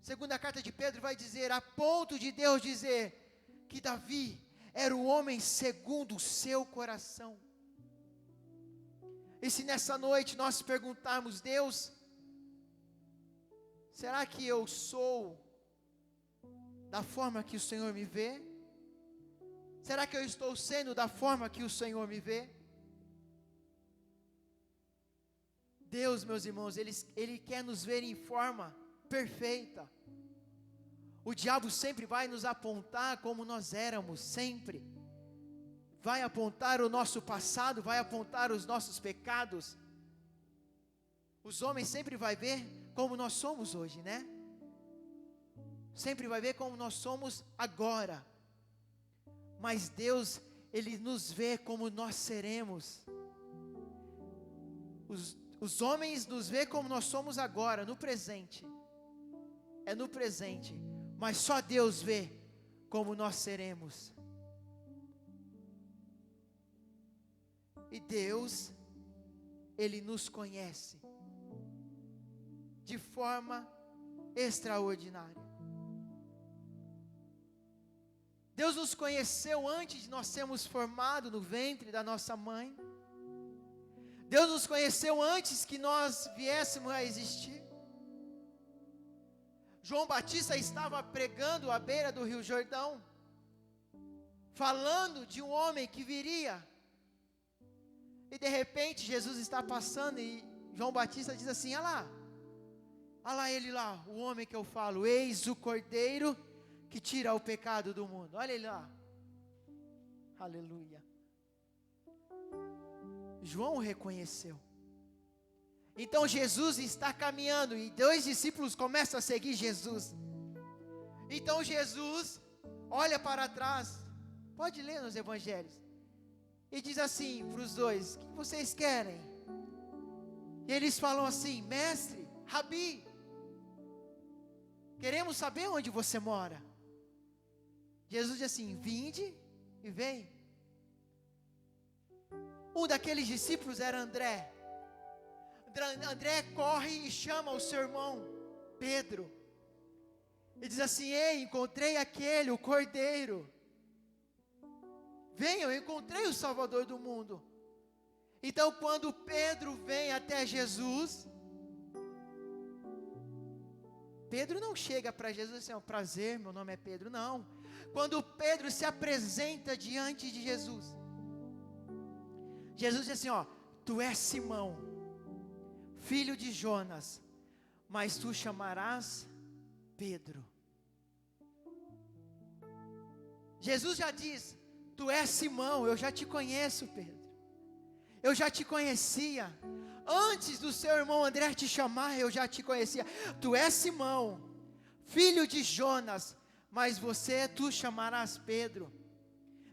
segunda carta de Pedro vai dizer, a ponto de Deus dizer que Davi era o homem segundo o seu coração. E se nessa noite nós perguntarmos: Deus, será que eu sou da forma que o Senhor me vê? Será que eu estou sendo da forma que o Senhor me vê? Deus, meus irmãos, Ele quer nos ver em forma perfeita. O diabo sempre vai nos apontar como nós éramos, sempre. Vai apontar o nosso passado, vai apontar os nossos pecados. Os homens sempre vai ver como nós somos hoje, né? Sempre vai ver como nós somos agora. Mas Deus, Ele nos vê como nós seremos. Os homens nos vê como nós somos agora, no presente. É no presente. Mas só Deus vê como nós seremos. E Deus, Ele nos conhece de forma extraordinária. Deus nos conheceu antes de nós sermos formados no ventre da nossa mãe. Deus nos conheceu antes que nós viéssemos a existir. João Batista estava pregando à beira do Rio Jordão, falando de um homem que viria. E de repente Jesus está passando e João Batista diz assim: olha lá ele lá, o homem que eu falo, eis o Cordeiro que tira o pecado do mundo. Olha ele lá. Aleluia. João o reconheceu. Então Jesus está caminhando e 2 discípulos começam a seguir Jesus. Então Jesus olha para trás, pode ler nos evangelhos, e diz assim para os 2: o que vocês querem? E eles falam assim: mestre, Rabi, queremos saber onde você mora. Jesus diz assim: vinde e vem. Um daqueles discípulos era André. André corre e chama o seu irmão Pedro. E diz assim: ei, encontrei aquele, o Cordeiro. Venha, eu encontrei o Salvador do mundo. Então quando Pedro vem até Jesus, Pedro não chega para Jesus assim: prazer, meu nome é Pedro. Não. Quando Pedro se apresenta diante de Jesus, Jesus diz assim: tu és Simão, filho de Jonas, mas tu chamarás Pedro. Jesus já diz: tu és Simão, eu já te conheço, Pedro. Eu já te conhecia. Antes do seu irmão André te chamar, eu já te conhecia. Tu és Simão, filho de Jonas, mas tu chamarás Pedro.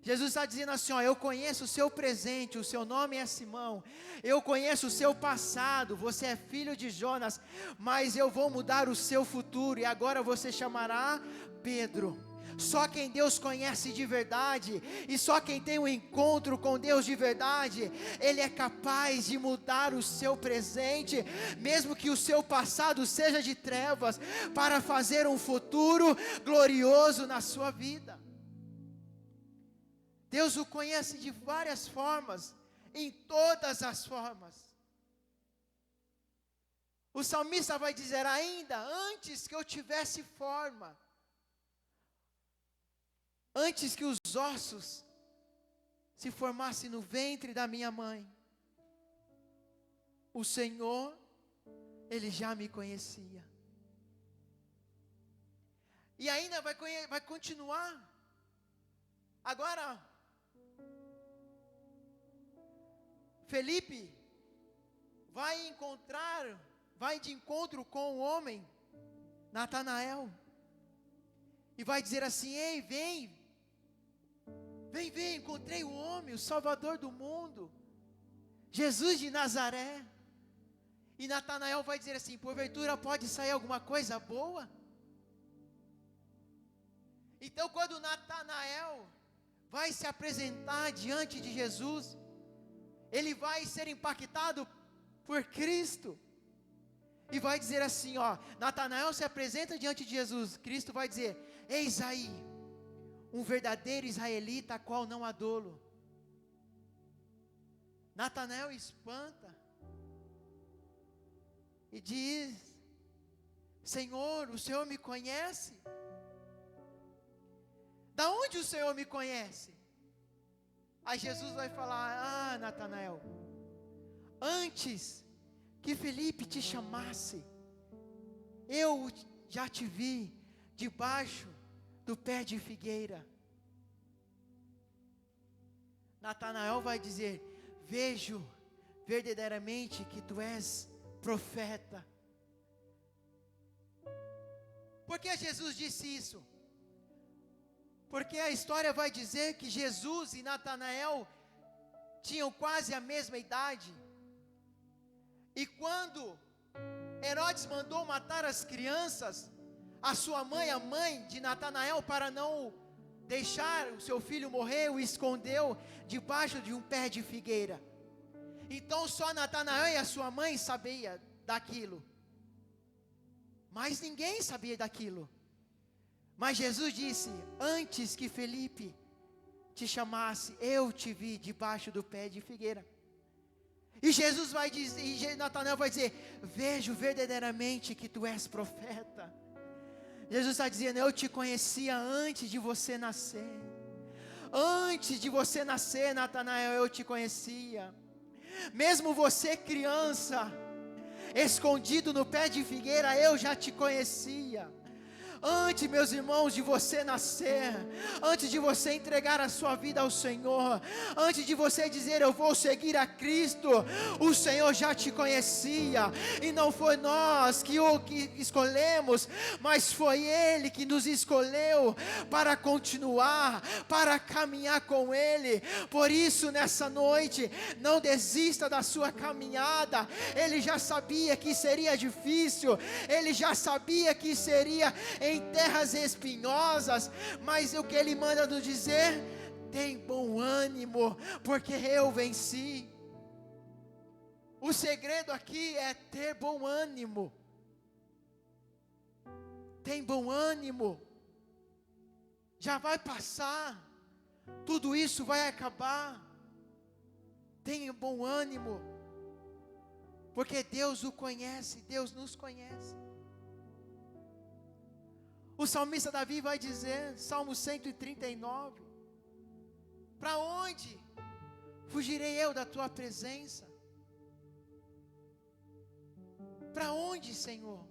Jesus está dizendo assim: eu conheço o seu presente, o seu nome é Simão. Eu conheço o seu passado, você é filho de Jonas, mas eu vou mudar o seu futuro, e agora você chamará Pedro. Só quem Deus conhece de verdade, e só quem tem um encontro com Deus de verdade, ele é capaz de mudar o seu presente, mesmo que o seu passado seja de trevas, para fazer um futuro glorioso na sua vida. Deus o conhece de várias formas, em todas as formas. O salmista vai dizer: ainda antes que eu tivesse forma, antes que os ossos se formassem no ventre da minha mãe, o Senhor, Ele já me conhecia. E ainda vai continuar. Agora, Felipe vai de encontro com o homem, Natanael, e vai dizer assim: ei, vem, encontrei o homem, o Salvador do mundo, Jesus de Nazaré. E Natanael vai dizer assim: porventura pode sair alguma coisa boa? Então quando Natanael vai se apresentar diante de Jesus, ele vai ser impactado por Cristo, e vai dizer assim, Natanael se apresenta diante de Jesus, Cristo vai dizer: eis aí, um verdadeiro israelita, a qual não há dolo. Natanael espanta, e diz: Senhor, o Senhor me conhece? Da onde o Senhor me conhece? Aí Jesus vai falar: Natanael, antes que Felipe te chamasse, eu já te vi debaixo do pé de figueira. Natanael vai dizer: vejo verdadeiramente que tu és profeta. Por que Jesus disse isso? Porque a história vai dizer que Jesus e Natanael tinham quase a mesma idade. E quando Herodes mandou matar as crianças, a sua mãe, a mãe de Natanael, para não deixar o seu filho morrer, o escondeu debaixo de um pé de figueira. Então só Natanael e a sua mãe sabiam daquilo. Mas ninguém sabia daquilo. Mas Jesus disse: antes que Felipe te chamasse, eu te vi debaixo do pé de figueira. E Jesus vai dizer, e Natanael vai dizer: vejo verdadeiramente que tu és profeta. Jesus está dizendo: eu te conhecia antes de você nascer. Antes de você nascer, Natanael, eu te conhecia. Mesmo você criança, escondido no pé de figueira, eu já te conhecia. Antes, meus irmãos, de você nascer, antes de você entregar a sua vida ao Senhor, antes de você dizer eu vou seguir a Cristo, o Senhor já te conhecia. E não foi nós que escolhemos, mas foi Ele que nos escolheu para continuar, para caminhar com Ele. Por isso, nessa noite, não desista da sua caminhada. Ele já sabia que seria difícil, Ele já sabia que seria em terras espinhosas, mas o que Ele manda nos dizer: Tem bom ânimo, porque eu venci. O segredo aqui é ter bom ânimo. Tem bom ânimo. Já vai passar. Tudo isso vai acabar. Tenha bom ânimo. Porque Deus o conhece, Deus nos conhece. O salmista Davi vai dizer, Salmo 139, para onde fugirei eu da tua presença? Para onde, Senhor?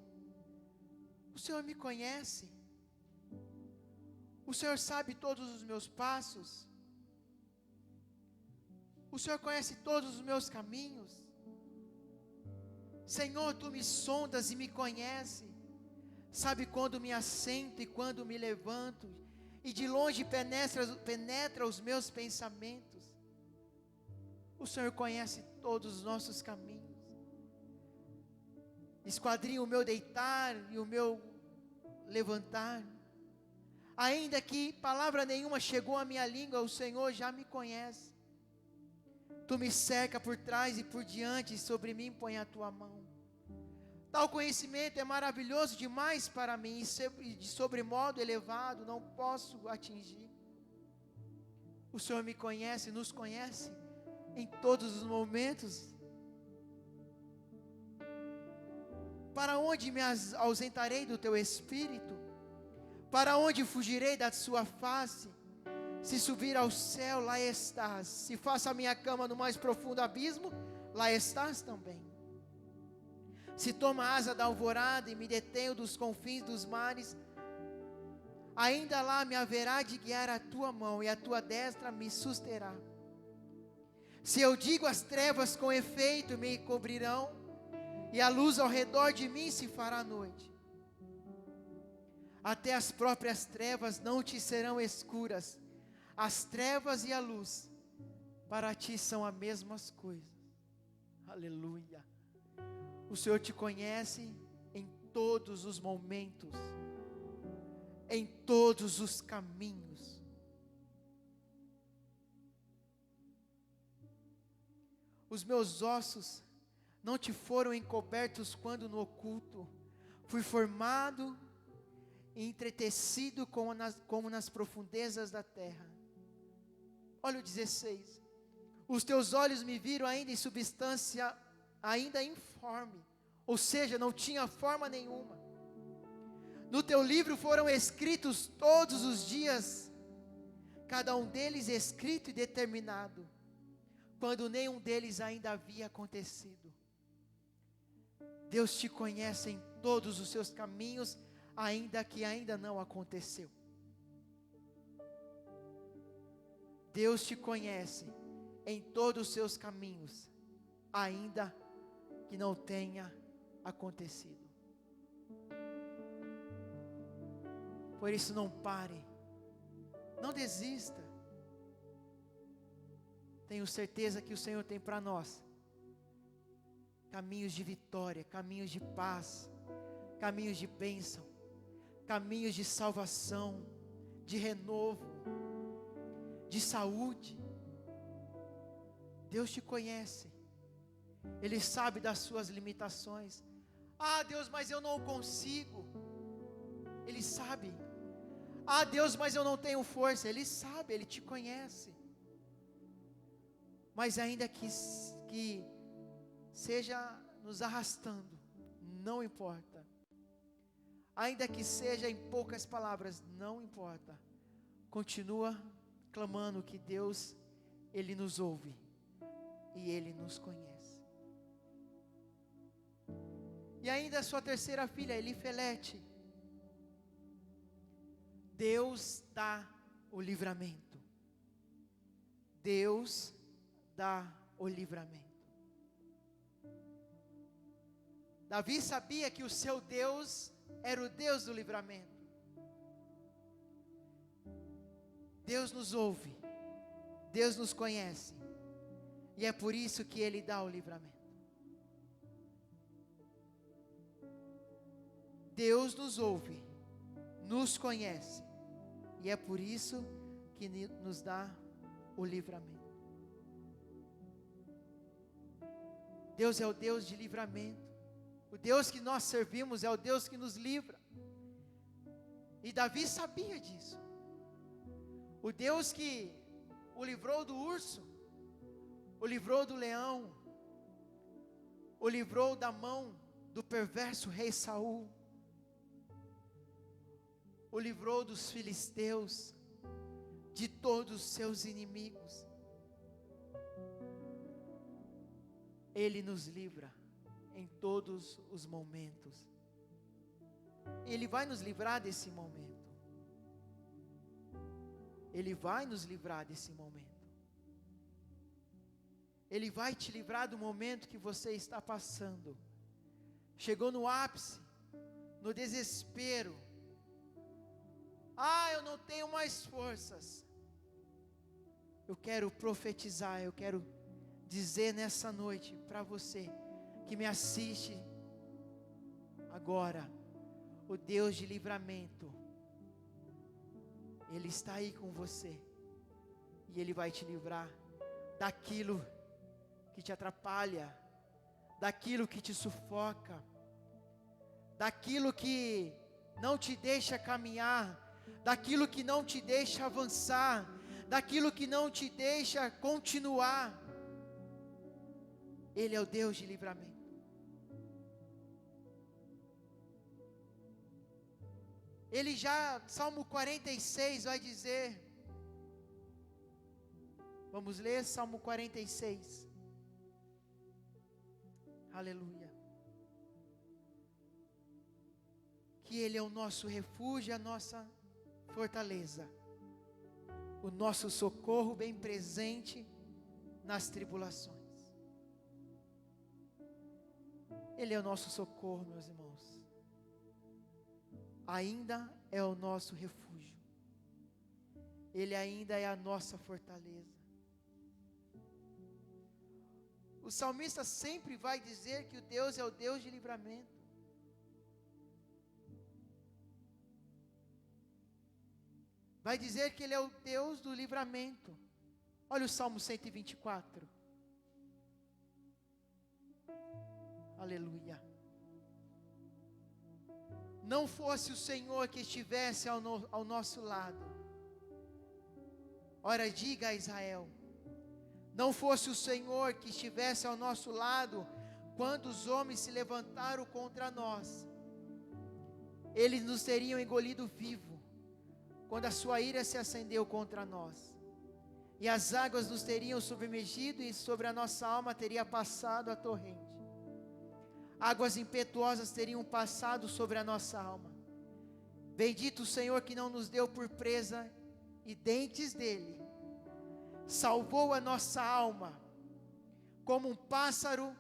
O Senhor me conhece. O Senhor sabe todos os meus passos. O Senhor conhece todos os meus caminhos. Senhor, tu me sondas e me conhece. Sabe quando me assento e quando me levanto. E de longe penetra os meus pensamentos. O Senhor conhece todos os nossos caminhos. Esquadrinha o meu deitar e o meu levantar. Ainda que palavra nenhuma chegou à minha língua, o Senhor já me conhece. Tu me cerca por trás e por diante, e sobre mim põe a tua mão. Tal conhecimento é maravilhoso demais para mim, e de sobremodo elevado não posso atingir. O Senhor me conhece, nos conhece em todos os momentos. Para onde me ausentarei do teu Espírito? Para onde fugirei da sua face? Se subir ao céu, lá estás. Se faço a minha cama no mais profundo abismo, lá estás também. Se tomo a asa da alvorada e me detenho dos confins dos mares, ainda lá me haverá de guiar a tua mão e a tua destra me susterá. Se eu digo as trevas com efeito me cobrirão, e a luz ao redor de mim se fará noite. Até as próprias trevas não te serão escuras. As trevas e a luz para ti são as mesmas coisas. Aleluia. O Senhor te conhece em todos os momentos, em todos os caminhos. Os meus ossos não te foram encobertos quando no oculto fui formado e entretecido como nas profundezas da terra. Olha o 16. Os teus olhos me viram ainda em substância, ainda informe, ou seja, não tinha forma nenhuma. No teu livro foram escritos todos os dias, cada um deles escrito e determinado, quando nenhum deles ainda havia acontecido. Deus te conhece em todos os seus caminhos, ainda que ainda não aconteceu. Deus te conhece em todos os seus caminhos, ainda que não tenha acontecido. Por isso não pare, não desista. Tenho certeza que o Senhor tem para nós caminhos de vitória, caminhos de paz, caminhos de bênção, caminhos de salvação, de renovo, de saúde. Deus te conhece, Ele sabe das suas limitações. Ah, Deus, mas eu não consigo. Ele sabe. Ah, Deus, mas eu não tenho força. Ele sabe, Ele te conhece. Mas ainda que seja nos arrastando, não importa. Ainda que seja em poucas palavras, não importa. Continua clamando que Deus, Ele nos ouve e Ele nos conhece. E ainda a sua terceira filha, Elifelete. Deus dá o livramento. Deus dá o livramento. Davi sabia que o seu Deus era o Deus do livramento. Deus nos ouve, Deus nos conhece, e é por isso que Ele dá o livramento. Deus nos ouve, nos conhece, e é por isso que nos dá o livramento. Deus é o Deus de livramento. O Deus que nós servimos é o Deus que nos livra. E Davi sabia disso. O Deus que o livrou do urso, o livrou do leão, o livrou da mão do perverso rei Saul, o livrou dos filisteus, de todos os seus inimigos. Ele nos livra em todos os momentos. Ele vai nos livrar desse momento. Ele vai nos livrar desse momento. Ele vai te livrar do momento que você está passando. Chegou no ápice, no desespero. Eu não tenho mais forças. Eu quero profetizar, eu quero dizer nessa noite para você que me assiste agora, o Deus de livramento, Ele está aí com você, e Ele vai te livrar daquilo que te atrapalha, daquilo que te sufoca, daquilo que não te deixa caminhar, daquilo que não te deixa avançar, daquilo que não te deixa continuar. Ele é o Deus de livramento. Ele já, Salmo 46 vai dizer, vamos ler Salmo 46, aleluia, que Ele é o nosso refúgio, a nossa fortaleza, o nosso socorro bem presente nas tribulações. Ele é o nosso socorro, meus irmãos. Ainda é o nosso refúgio. Ele ainda é a nossa fortaleza. O salmista sempre vai dizer que o Deus é o Deus de livramento. Vai dizer que Ele é o Deus do livramento. Olha o Salmo 124. Aleluia. Não fosse o Senhor que estivesse ao nosso lado. Ora, diga a Israel, não fosse o Senhor que estivesse ao nosso lado, quando os homens se levantaram contra nós, eles nos teriam engolido vivo, quando a sua ira se acendeu contra nós, e as águas nos teriam submergido, e sobre a nossa alma teria passado a torrente. Águas impetuosas teriam passado sobre a nossa alma. Bendito o Senhor que não nos deu por presa, e dentes dele salvou a nossa alma. Como um pássaro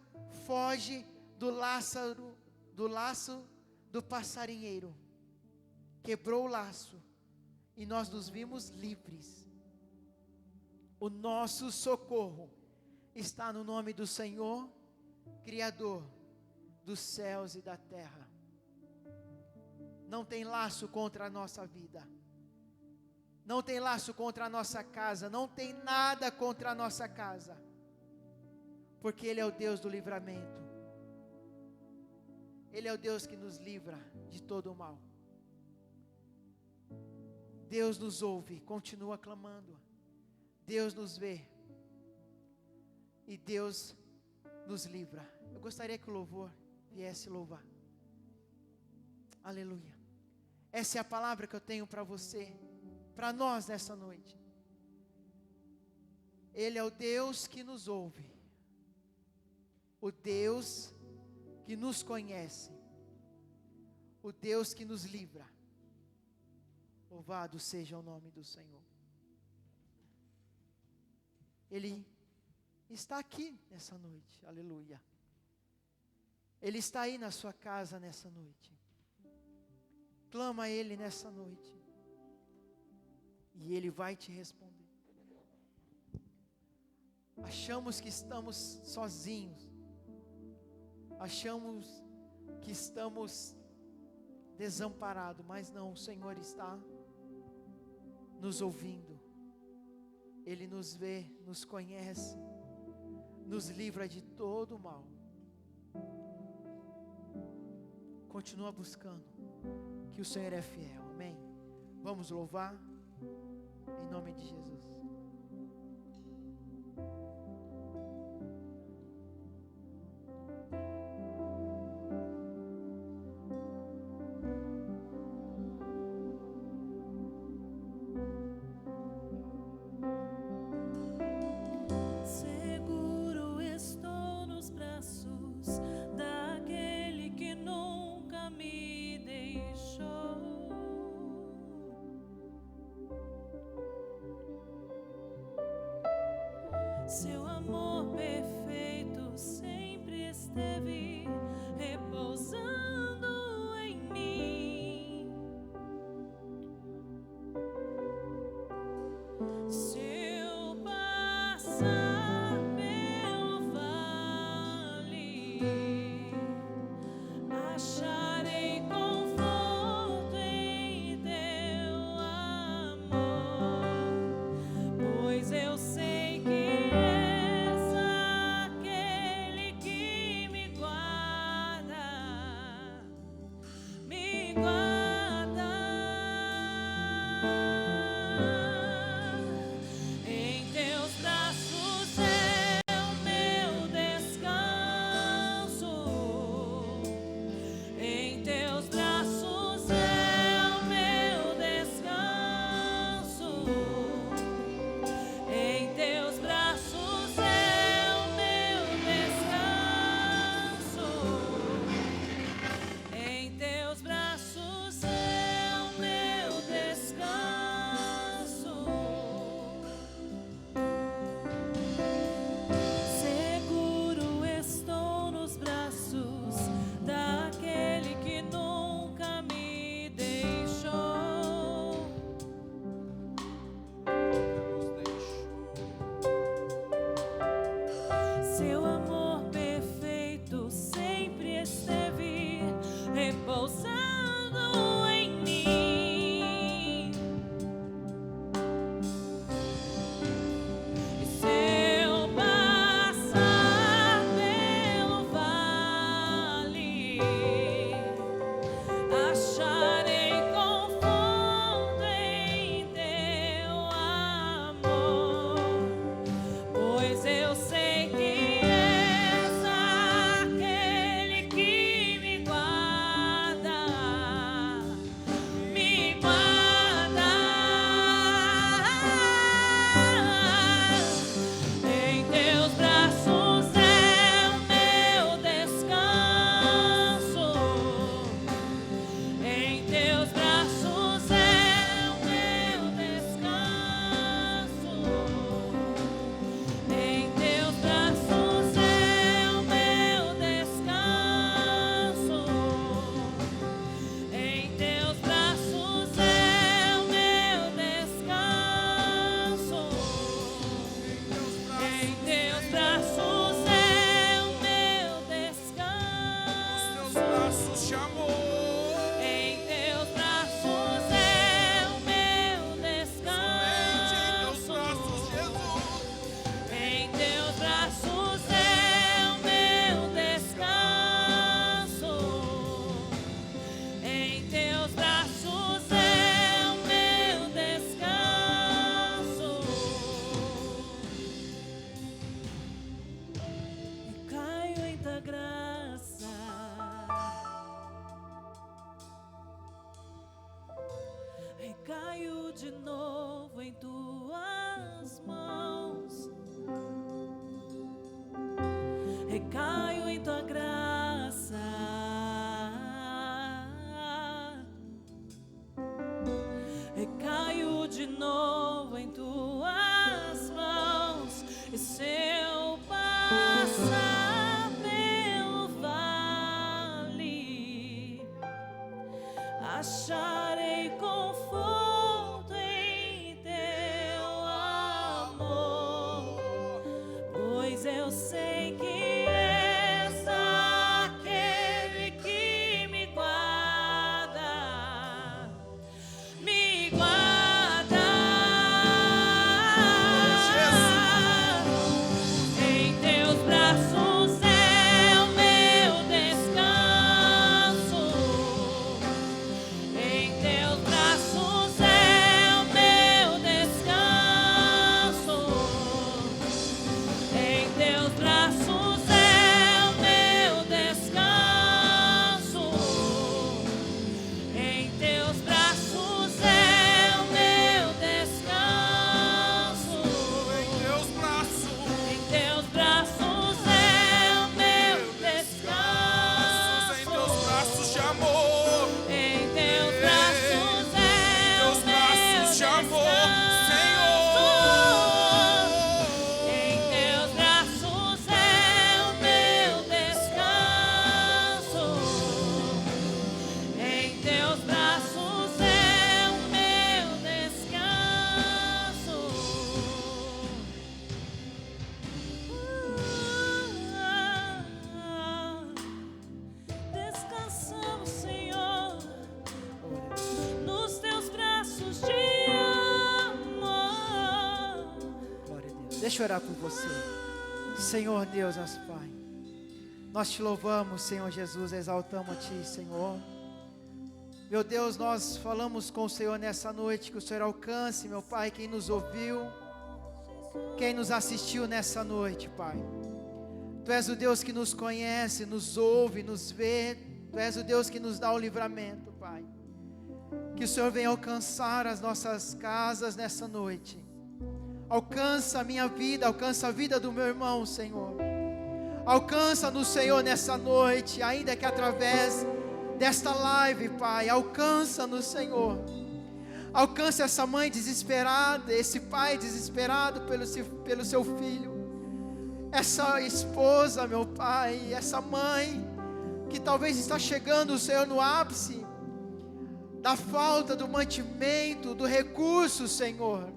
foge do laço do passarinheiro, quebrou o laço, e nós nos vimos livres. O nosso socorro está no nome do Senhor, Criador dos céus e da terra. Não tem laço contra a nossa vida, não tem laço contra a nossa casa, não tem nada contra a nossa casa, porque Ele é o Deus do livramento. Ele é o Deus que nos livra de todo o mal. Deus nos ouve, continua clamando. Deus nos vê, e Deus nos livra. Eu gostaria que o louvor viesse louvar. Aleluia. Essa é a palavra que eu tenho para você, para nós nessa noite. Ele é o Deus que nos ouve, o Deus que nos conhece, o Deus que nos livra. Louvado seja o nome do Senhor. Ele está aqui nessa noite, aleluia. Ele está aí na sua casa nessa noite. Clama a Ele nessa noite, e Ele vai te responder. Achamos que estamos sozinhos, achamos que estamos desamparados, mas não, o Senhor está nos ouvindo, Ele nos vê, nos conhece, nos livra de todo o mal. Continua buscando, que o Senhor é fiel, amém? Vamos louvar, em nome de Jesus. Seguro estou nos braços daquele que nunca me deixou. Seu amor perfeito sempre esteve repousando em mim. Se eu passar pelo vale, acharei conforto em teu amor, pois eu sei que és aquele que me guarda, me guarda. Em teus braços é o meu descanso. Em teus braços é o meu descanso. Em teus braços é o meu descanso. Em teus braços é o meu descanso. Seguro estou nos braços daquele que nunca me deixou. Seu amor perfeito sempre esteve repousando em mim. E se eu passar pelo vale, acharei conforto em teu amor, pois eu sei que és aquele que me guarda, me guarda. Em teus braços é o meu descanso. Em teus braços é o meu descanso. Em teus braços é o meu descanso. Em teus braços é o meu descanso. Em teus braços é o meu descanso. Teus braços te amou. Em teus braços é o meu descanso. Em teus braços é o meu descanso. Em teus braços é o meu descanso. E caio em tua graça. Recaio de novo em tuas mãos. Recaio em tua graça. Recaio de novo em tuas mãos. E se eu passar pelo vale, acharei conforto em teu amor, pois eu sei que és Deixa eu orar por você. Senhor Deus, nosso Pai, nós te louvamos, Senhor Jesus, exaltamos a Ti, Senhor. Meu Deus, nós falamos com o Senhor nessa noite, que o Senhor alcance, meu Pai, quem nos ouviu, quem nos assistiu nessa noite, Pai. Tu és o Deus que nos conhece, nos ouve, nos vê. Tu és o Deus que nos dá o livramento, Pai. Que o Senhor venha alcançar as nossas casas nessa noite. Alcança a minha vida, alcança a vida do meu irmão, Senhor. Alcança-nos, Senhor, nessa noite, ainda que através desta live, Pai. Alcança-nos, Senhor. Alcança essa mãe desesperada, esse pai desesperado pelo seu filho. Essa esposa, meu Pai, essa mãe que talvez está chegando, Senhor, no ápice da falta do mantimento, do recurso, Senhor.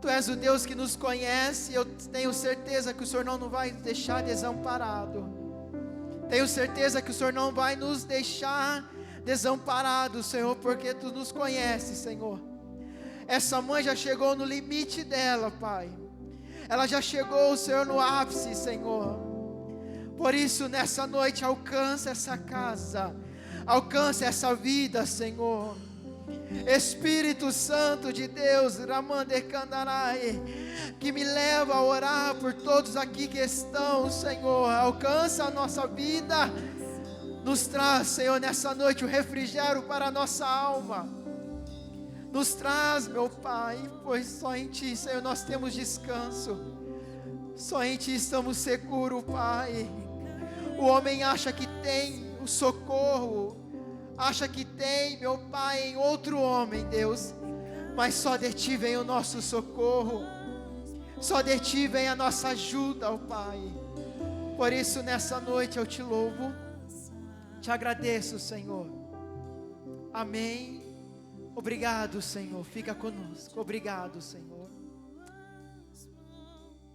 Tu és o Deus que nos conhece, eu tenho certeza que o Senhor não vai nos deixar desamparado. Tenho certeza que o Senhor não vai nos deixar desamparados, Senhor, porque Tu nos conheces, Senhor. Essa mãe já chegou no limite dela, Pai. Ela já chegou, Senhor, no ápice, Senhor. Por isso, nessa noite, alcança essa casa, alcança essa vida, Senhor. Espírito Santo de Deus, Ramande Kandarai, que me leva a orar por todos aqui que estão, Senhor. Alcança a nossa vida, nos traz, Senhor, nessa noite o refrigério para a nossa alma. Nos traz, meu Pai, pois só em Ti, Senhor, nós temos descanso. Só em Ti estamos seguros, Pai. O homem acha que tem o socorro, acha que tem, meu Pai, em outro homem, Deus, mas só de Ti vem o nosso socorro, só de Ti vem a nossa ajuda, ó Pai. Por isso, nessa noite eu Te louvo, Te agradeço, Senhor. Amém. Obrigado, Senhor, fica conosco. Obrigado, Senhor.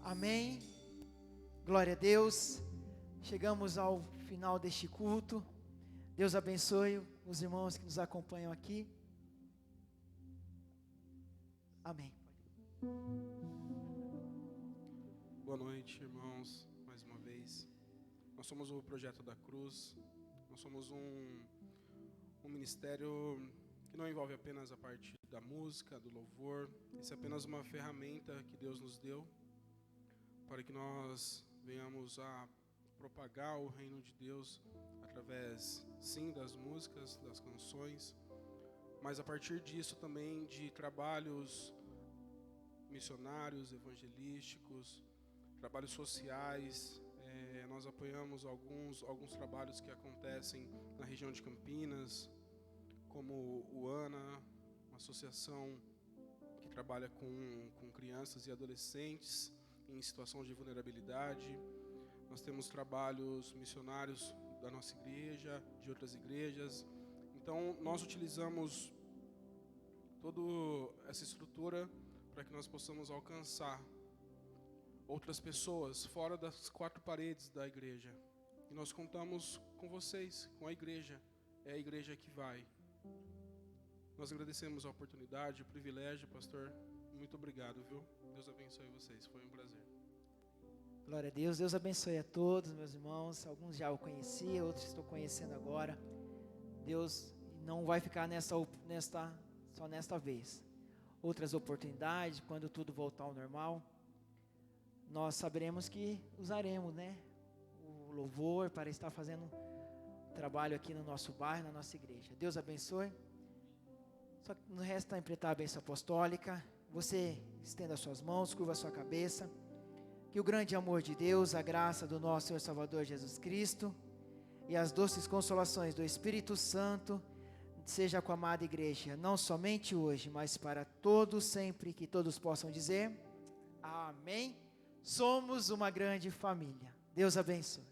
Amém. Glória a Deus. Chegamos ao final deste culto. Deus abençoe os irmãos que nos acompanham aqui. Amém. Boa noite, irmãos, mais uma vez. Nós somos o Projeto da Cruz. Nós somos um ministério que não envolve apenas a parte da música, do louvor. Isso é apenas uma ferramenta que Deus nos deu para que nós venhamos a propagar o reino de Deus através, sim, das músicas, das canções, mas a partir disso também de trabalhos missionários, evangelísticos, trabalhos sociais. Nós apoiamos alguns trabalhos que acontecem na região de Campinas, como o ANA, uma associação que trabalha com crianças e adolescentes em situação de vulnerabilidade. Nós temos trabalhos missionários da nossa igreja, de outras igrejas. Então, nós utilizamos toda essa estrutura para que nós possamos alcançar outras pessoas fora das quatro paredes da igreja. E nós contamos com vocês, com a igreja. É a igreja que vai. Nós agradecemos a oportunidade, o privilégio, pastor. Muito obrigado, viu? Deus abençoe vocês. Foi um prazer. Glória a Deus. Deus abençoe a todos, meus irmãos. Alguns já o conhecia, outros estou conhecendo agora. Deus não vai ficar só nesta vez. Outras oportunidades, quando tudo voltar ao normal, nós saberemos que usaremos, o louvor para estar fazendo trabalho aqui no nosso bairro, na nossa igreja. Deus abençoe. Só que nos resta empreitar a bênção apostólica. Você estenda as suas mãos, curva a sua cabeça. Que o grande amor de Deus, a graça do nosso Senhor Salvador Jesus Cristo e as doces consolações do Espírito Santo seja com a amada igreja, não somente hoje, mas para todos sempre, que todos possam dizer amém. Somos uma grande família. Deus abençoe.